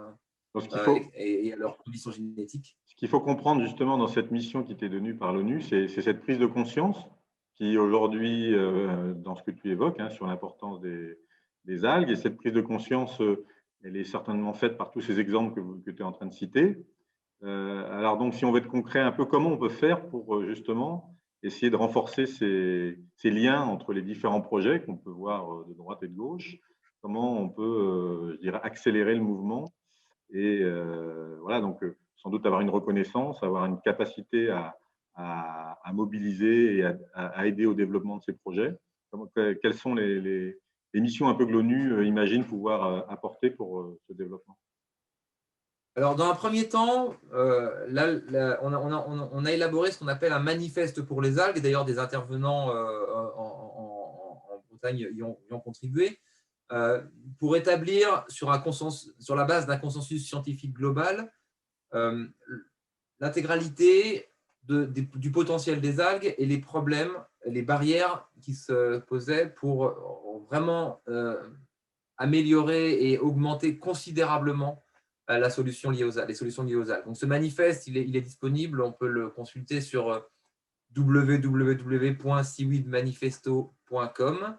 et à leurs conditions génétiques. Ce qu'il faut comprendre justement dans cette mission qui était donnée par l'ONU, c'est cette prise de conscience qui aujourd'hui, dans ce que tu évoques, sur l'importance des algues, et cette prise de conscience, elle est certainement faite par tous ces exemples que tu es en train de citer. Alors donc, si on veut être concret, un peu comment on peut faire pour justement essayer de renforcer ces liens entre les différents projets qu'on peut voir de droite et de gauche, comment on peut, je dirais, accélérer le mouvement. Et voilà, donc sans doute avoir une reconnaissance, avoir une capacité à mobiliser et à aider au développement de ces projets. Quelles sont les missions un peu que l'ONU imagine pouvoir apporter pour ce développement? Alors, dans un premier temps, on a élaboré ce qu'on appelle un manifeste pour les algues. D'ailleurs, des intervenants en Bretagne y ont contribué. Pour établir sur la base d'un consensus scientifique global l'intégralité du potentiel des algues et les problèmes, les barrières qui se posaient pour vraiment améliorer et augmenter considérablement les solutions liées aux algues. Donc, ce manifeste, il est disponible, on peut le consulter sur www.seaweedmanifesto.com,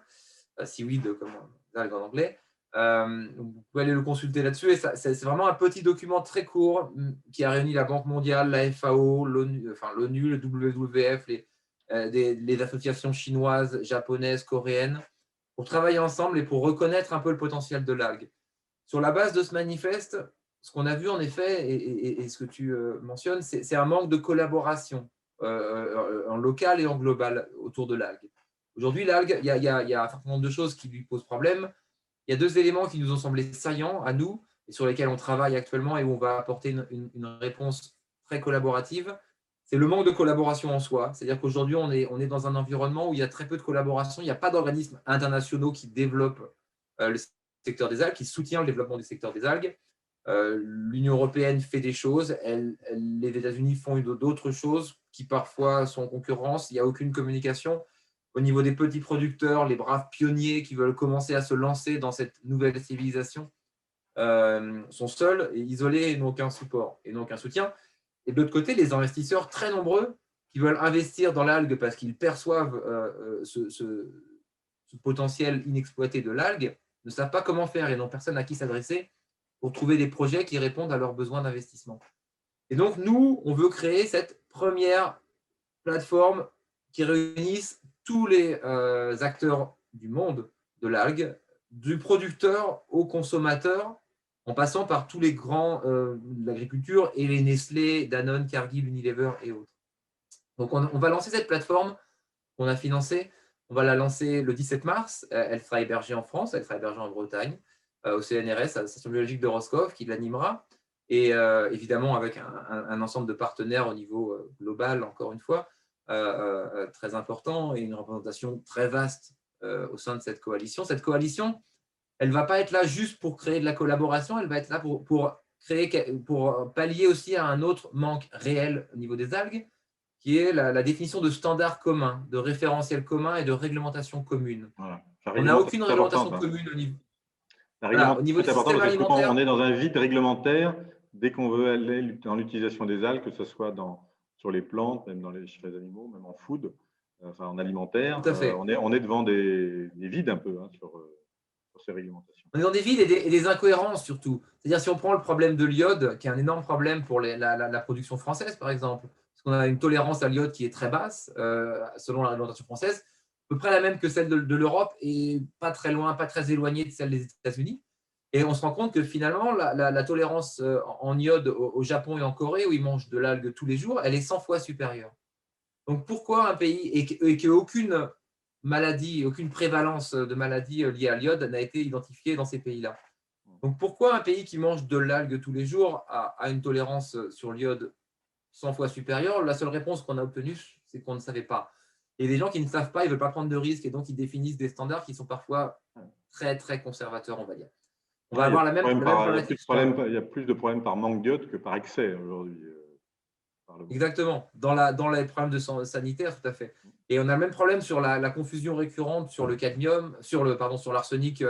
seaweed comme algue en anglais. Vous pouvez aller le consulter là-dessus. Et c'est vraiment un petit document très court qui a réuni la Banque mondiale, la FAO, l'ONU, le WWF, les associations chinoises, japonaises, coréennes, pour travailler ensemble et pour reconnaître un peu le potentiel de l'algue. Sur la base de ce manifeste, ce qu'on a vu en effet, et ce que tu mentionnes, c'est un manque de collaboration en local et en global autour de l'algue. Aujourd'hui, l'algue, il y a un certain nombre de choses qui lui posent problème. Il y a deux éléments qui nous ont semblé saillants à nous et sur lesquels on travaille actuellement et où on va apporter une réponse très collaborative. C'est le manque de collaboration en soi. C'est-à-dire qu'aujourd'hui, on est dans un environnement où il y a très peu de collaboration. Il n'y a pas d'organismes internationaux qui développent le secteur des algues, qui soutient le développement du secteur des algues. L'Union européenne fait des choses. Les États-Unis font d'autres choses qui parfois sont en concurrence. Il n'y a aucune communication. Au niveau des petits producteurs, les braves pionniers qui veulent commencer à se lancer dans cette nouvelle civilisation sont seuls et isolés et n'ont aucun support et n'ont aucun soutien. Et de l'autre côté, les investisseurs très nombreux qui veulent investir dans l'algue parce qu'ils perçoivent ce potentiel inexploité de l'algue ne savent pas comment faire et n'ont personne à qui s'adresser pour trouver des projets qui répondent à leurs besoins d'investissement. Et donc, nous, on veut créer cette première plateforme qui réunisse tous les acteurs du monde de l'algue, du producteur au consommateur, en passant par tous les grands de l'agriculture et les Nestlé, Danone, Cargill, Unilever et autres. Donc, on va lancer cette plateforme qu'on a financée On va la lancer le 17 mars. Elle sera hébergée en France, elle sera hébergée en Bretagne, au CNRS, à la station biologique de Roscoff, qui l'animera. Et évidemment, avec un ensemble de partenaires au niveau global, encore une fois, très important, et une représentation très vaste au sein de cette coalition. Cette coalition, elle ne va pas être là juste pour créer de la collaboration, elle va être là pour pallier aussi à un autre manque réel au niveau des algues, qui est la définition de standards communs, de référentiels communs et de réglementation commune. Voilà. On n'a aucune réglementation commune au niveau, au niveau des systèmes alimentaires. On est dans un vide réglementaire dès qu'on veut aller dans l'utilisation des algues, que ce soit sur les plantes, même chez les animaux, même en food, enfin en alimentaire. Tout à fait. On est devant des vides un peu sur ces réglementations. On est dans des vides et des incohérences surtout. C'est-à-dire, si on prend le problème de l'iode, qui est un énorme problème pour la production française, par exemple, parce qu'on a une tolérance à l'iode qui est très basse, selon la réglementation française, à peu près la même que celle de l'Europe et pas très loin, pas très éloignée de celle des États-Unis. Et on se rend compte que finalement, la tolérance en iode au Japon et en Corée, où ils mangent de l'algue tous les jours, elle est 100 fois supérieure. Donc, pourquoi un pays, et qu'aucune maladie, aucune prévalence de maladies liées à l'iode n'a été identifiée dans ces pays-là? Donc, pourquoi un pays qui mange de l'algue tous les jours a une tolérance sur l'iode 100 fois supérieure? La seule réponse qu'on a obtenue, c'est qu'on ne savait pas. Et les gens qui ne savent pas, ils ne veulent pas prendre de risques et donc ils définissent des standards qui sont parfois très, très conservateurs, on va dire. On va avoir la même problématique. Il y a plus de problèmes par manque d'iode que par excès aujourd'hui. Exactement, dans les problèmes de sanitaire, tout à fait. Et on a le même problème sur la confusion récurrente sur le cadmium, sur l'arsenic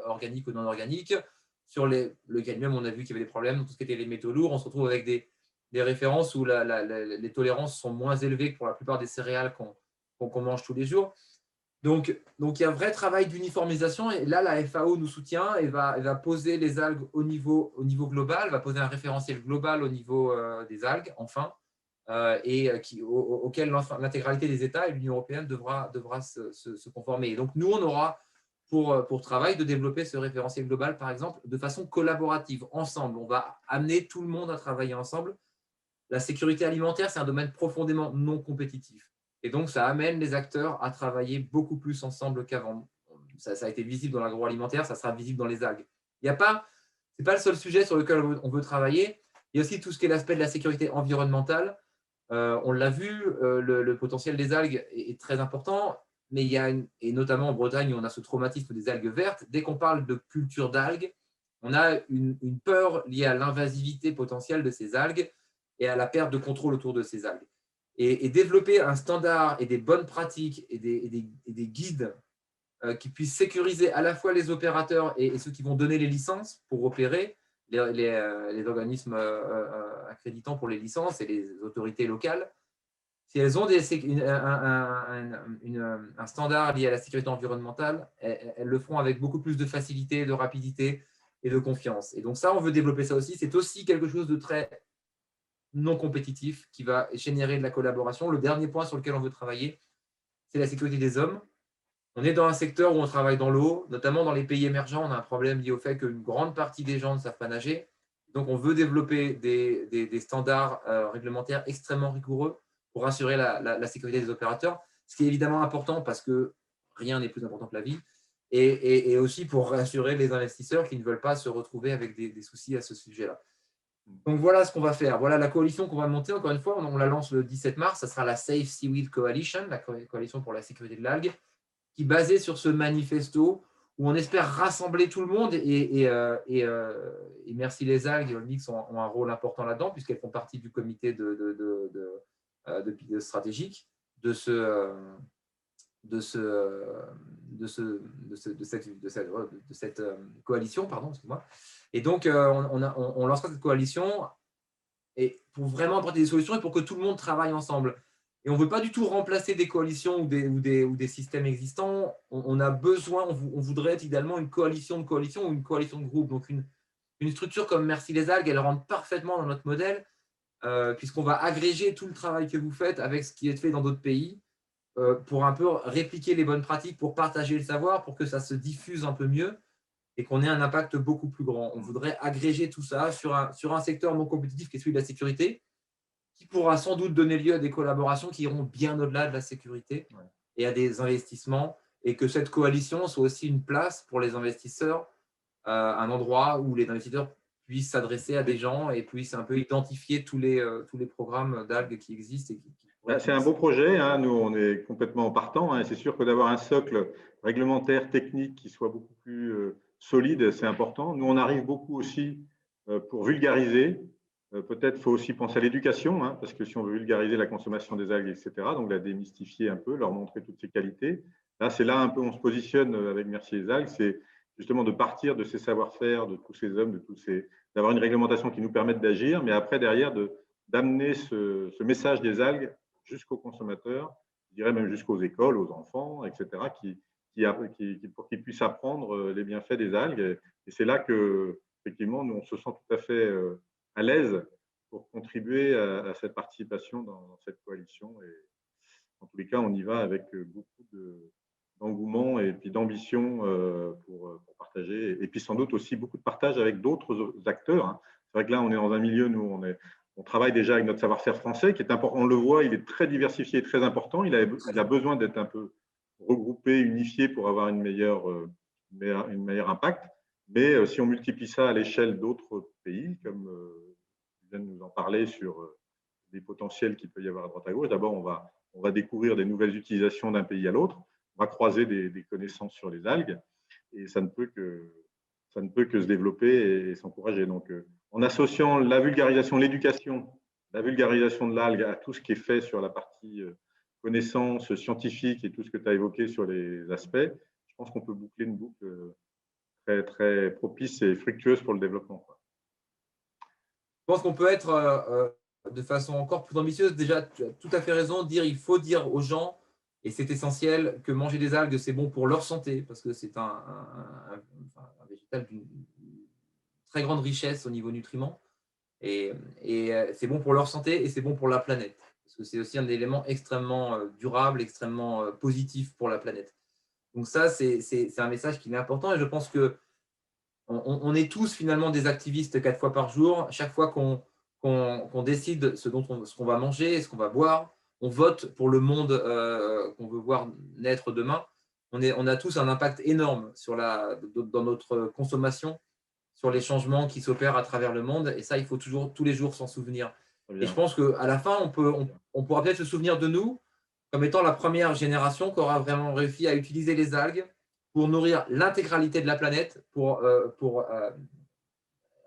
organique ou non organique. Sur le cadmium, on a vu qu'il y avait des problèmes, tout ce qui était les métaux lourds. On se retrouve avec des références où les tolérances sont moins élevées que pour la plupart des céréales qu'on mange tous les jours. Donc, il y a un vrai travail d'uniformisation. Et là, la FAO nous soutient et va poser les algues au niveau global, va poser un référentiel global au niveau des algues, enfin, auquel l'intégralité des États et l'Union européenne devra se conformer. Et donc, nous, on aura pour travail de développer ce référentiel global, par exemple, de façon collaborative, ensemble. On va amener tout le monde à travailler ensemble. La sécurité alimentaire, c'est un domaine profondément non compétitif. Et donc, ça amène les acteurs à travailler beaucoup plus ensemble qu'avant. Ça a été visible dans l'agroalimentaire, ça sera visible dans les algues. Ce n'est pas le seul sujet sur lequel on veut travailler. Il y a aussi tout ce qui est l'aspect de la sécurité environnementale. On l'a vu, le potentiel des algues est très important, mais il y a et notamment en Bretagne, où on a ce traumatisme des algues vertes. Dès qu'on parle de culture d'algues, on a une peur liée à l'invasivité potentielle de ces algues et à la perte de contrôle autour de ces algues. Et développer un standard et des bonnes pratiques et des guides qui puissent sécuriser à la fois les opérateurs et ceux qui vont donner les licences pour opérer, les organismes accréditants pour les licences et les autorités locales. Si elles ont un standard lié à la sécurité environnementale, elles le feront avec beaucoup plus de facilité, de rapidité et de confiance. Et donc ça, on veut développer ça aussi. C'est aussi quelque chose de très non compétitif qui va générer de la collaboration. Le dernier point sur lequel on veut travailler, c'est la sécurité des hommes. On est dans un secteur où on travaille dans l'eau, notamment dans les pays émergents. On a un problème lié au fait qu'une grande partie des gens ne savent pas nager. Donc, on veut développer des standards réglementaires extrêmement rigoureux pour assurer la sécurité des opérateurs, ce qui est évidemment important parce que rien n'est plus important que la vie, et aussi pour rassurer les investisseurs qui ne veulent pas se retrouver avec des soucis à ce sujet-là. Donc, voilà ce qu'on va faire. Voilà la coalition qu'on va monter. Encore une fois, on la lance le 17 mars. Ça sera la Safe Seaweed Coalition, la coalition pour la sécurité de l'algue, qui est basée sur ce manifesto où on espère rassembler tout le monde. Et merci les algues et Olmix ont un rôle important là-dedans, puisqu'elles font partie du comité de stratégique de cette coalition, pardon, excuse-moi. Et donc, on lancera cette coalition et pour vraiment apporter des solutions et pour que tout le monde travaille ensemble. Et on ne veut pas du tout remplacer des coalitions ou des systèmes existants. On a besoin, on voudrait idéalement une coalition de coalitions ou une coalition de groupes. Donc, une structure comme Merci les algues, elle rentre parfaitement dans notre modèle, puisqu'on va agréger tout le travail que vous faites avec ce qui est fait dans d'autres pays pour un peu répliquer les bonnes pratiques, pour partager le savoir, pour que ça se diffuse un peu mieux et qu'on ait un impact beaucoup plus grand. On voudrait agréger tout ça sur un secteur non compétitif qui est celui de la sécurité, qui pourra sans doute donner lieu à des collaborations qui iront bien au-delà de la sécurité et à des investissements, et que cette coalition soit aussi une place pour les investisseurs, un endroit où les investisseurs puissent s'adresser à des gens et puissent un peu identifier tous les programmes d'algues qui existent. C'est un beau projet, hein. Nous, on est complètement partant, hein. C'est sûr que d'avoir un socle réglementaire, technique qui soit beaucoup plus solide, c'est important. Nous, on arrive beaucoup aussi pour vulgariser. Peut-être faut aussi penser à l'éducation, hein, parce que si on veut vulgariser la consommation des algues, etc., donc la démystifier un peu, leur montrer toutes ses qualités. Là, c'est là un peu où on se positionne avec Merci les algues, c'est justement de partir de ces savoir-faire, de tous ces hommes, d'avoir une réglementation qui nous permette d'agir, mais après, derrière, d'amener ce message des algues jusqu'aux consommateurs, je dirais même jusqu'aux écoles, aux enfants, etc., pour qu'ils puissent apprendre les bienfaits des algues. Et c'est là que, effectivement, nous, on se sent tout à fait à l'aise pour contribuer à cette participation dans cette coalition. Et en tous les cas, on y va avec beaucoup d'engouement et puis d'ambition pour partager. Et puis sans doute aussi beaucoup de partage avec d'autres acteurs, hein. C'est vrai que là, on est dans un milieu, nous, on travaille déjà avec notre savoir-faire français, qui est important. On le voit, il est très diversifié et très important. Il a besoin d'être un peu regroupé, unifié pour avoir une meilleure impact. Mais si on multiplie ça à l'échelle d'autres pays, comme je viens de nous en parler sur les potentiels qu'il peut y avoir à droite à gauche, d'abord, on va découvrir des nouvelles utilisations d'un pays à l'autre. On va croiser des connaissances sur les algues et ça ne peut que se développer et s'encourager. Donc, en associant la vulgarisation, l'éducation, la vulgarisation de l'algue à tout ce qui est fait sur la partie connaissance scientifique et tout ce que tu as évoqué sur les aspects, je pense qu'on peut boucler une boucle très, très propice et fructueuse pour le développement, quoi. Je pense qu'on peut être de façon encore plus ambitieuse. Déjà, tu as tout à fait raison, il faut dire aux gens, et c'est essentiel, que manger des algues, c'est bon pour leur santé, parce que c'est un végétal d'une très grande richesse au niveau nutriments. Et c'est bon pour leur santé et c'est bon pour la planète. Parce que c'est aussi un élément extrêmement durable, extrêmement positif pour la planète. Donc ça, c'est un message qui est important. Et je pense qu'on est tous finalement des activistes 4 fois par jour. Chaque fois qu'on décide ce qu'on va manger, ce qu'on va boire, on vote pour le monde qu'on veut voir naître demain. On a tous un impact énorme dans notre consommation, sur les changements qui s'opèrent à travers le monde. Et ça, il faut toujours, tous les jours, s'en souvenir. Et je pense qu'à la fin, on pourra peut-être se souvenir de nous comme étant la première génération qui aura vraiment réussi à utiliser les algues pour nourrir l'intégralité de la planète, pour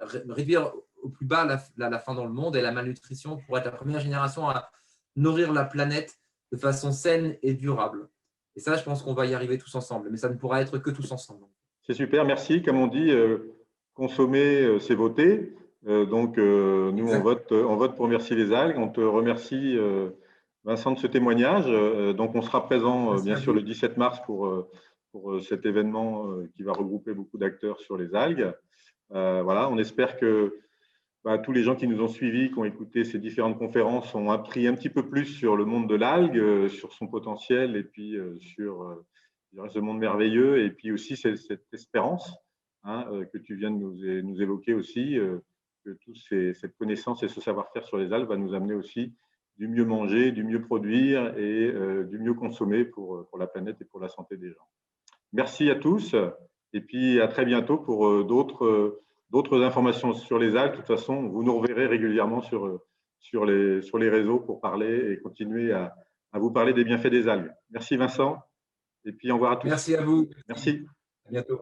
réduire au plus bas la faim dans le monde et la malnutrition, pour être la première génération à nourrir la planète de façon saine et durable. Et ça, je pense qu'on va y arriver tous ensemble. Mais ça ne pourra être que tous ensemble. C'est super, merci. Comme on dit, consommer, c'est voter. Donc, nous, on vote pour Merci les algues. On te remercie, Vincent, de ce témoignage. Donc, on sera présent, bien sûr, le 17 mars pour cet événement qui va regrouper beaucoup d'acteurs sur les algues. Voilà, on espère que tous les gens qui nous ont suivis, qui ont écouté ces différentes conférences, ont appris un petit peu plus sur le monde de l'algue, sur son potentiel et puis sur ce monde merveilleux et puis aussi cette espérance, hein, que tu viens de nous évoquer aussi, que toute cette connaissance et ce savoir-faire sur les algues va nous amener aussi du mieux manger, du mieux produire et du mieux consommer pour la planète et pour la santé des gens. Merci à tous et puis à très bientôt pour d'autres informations sur les algues. De toute façon, vous nous reverrez régulièrement sur les réseaux pour parler et continuer à vous parler des bienfaits des algues. Merci Vincent et puis au revoir à tous. Merci à vous. Merci. À bientôt.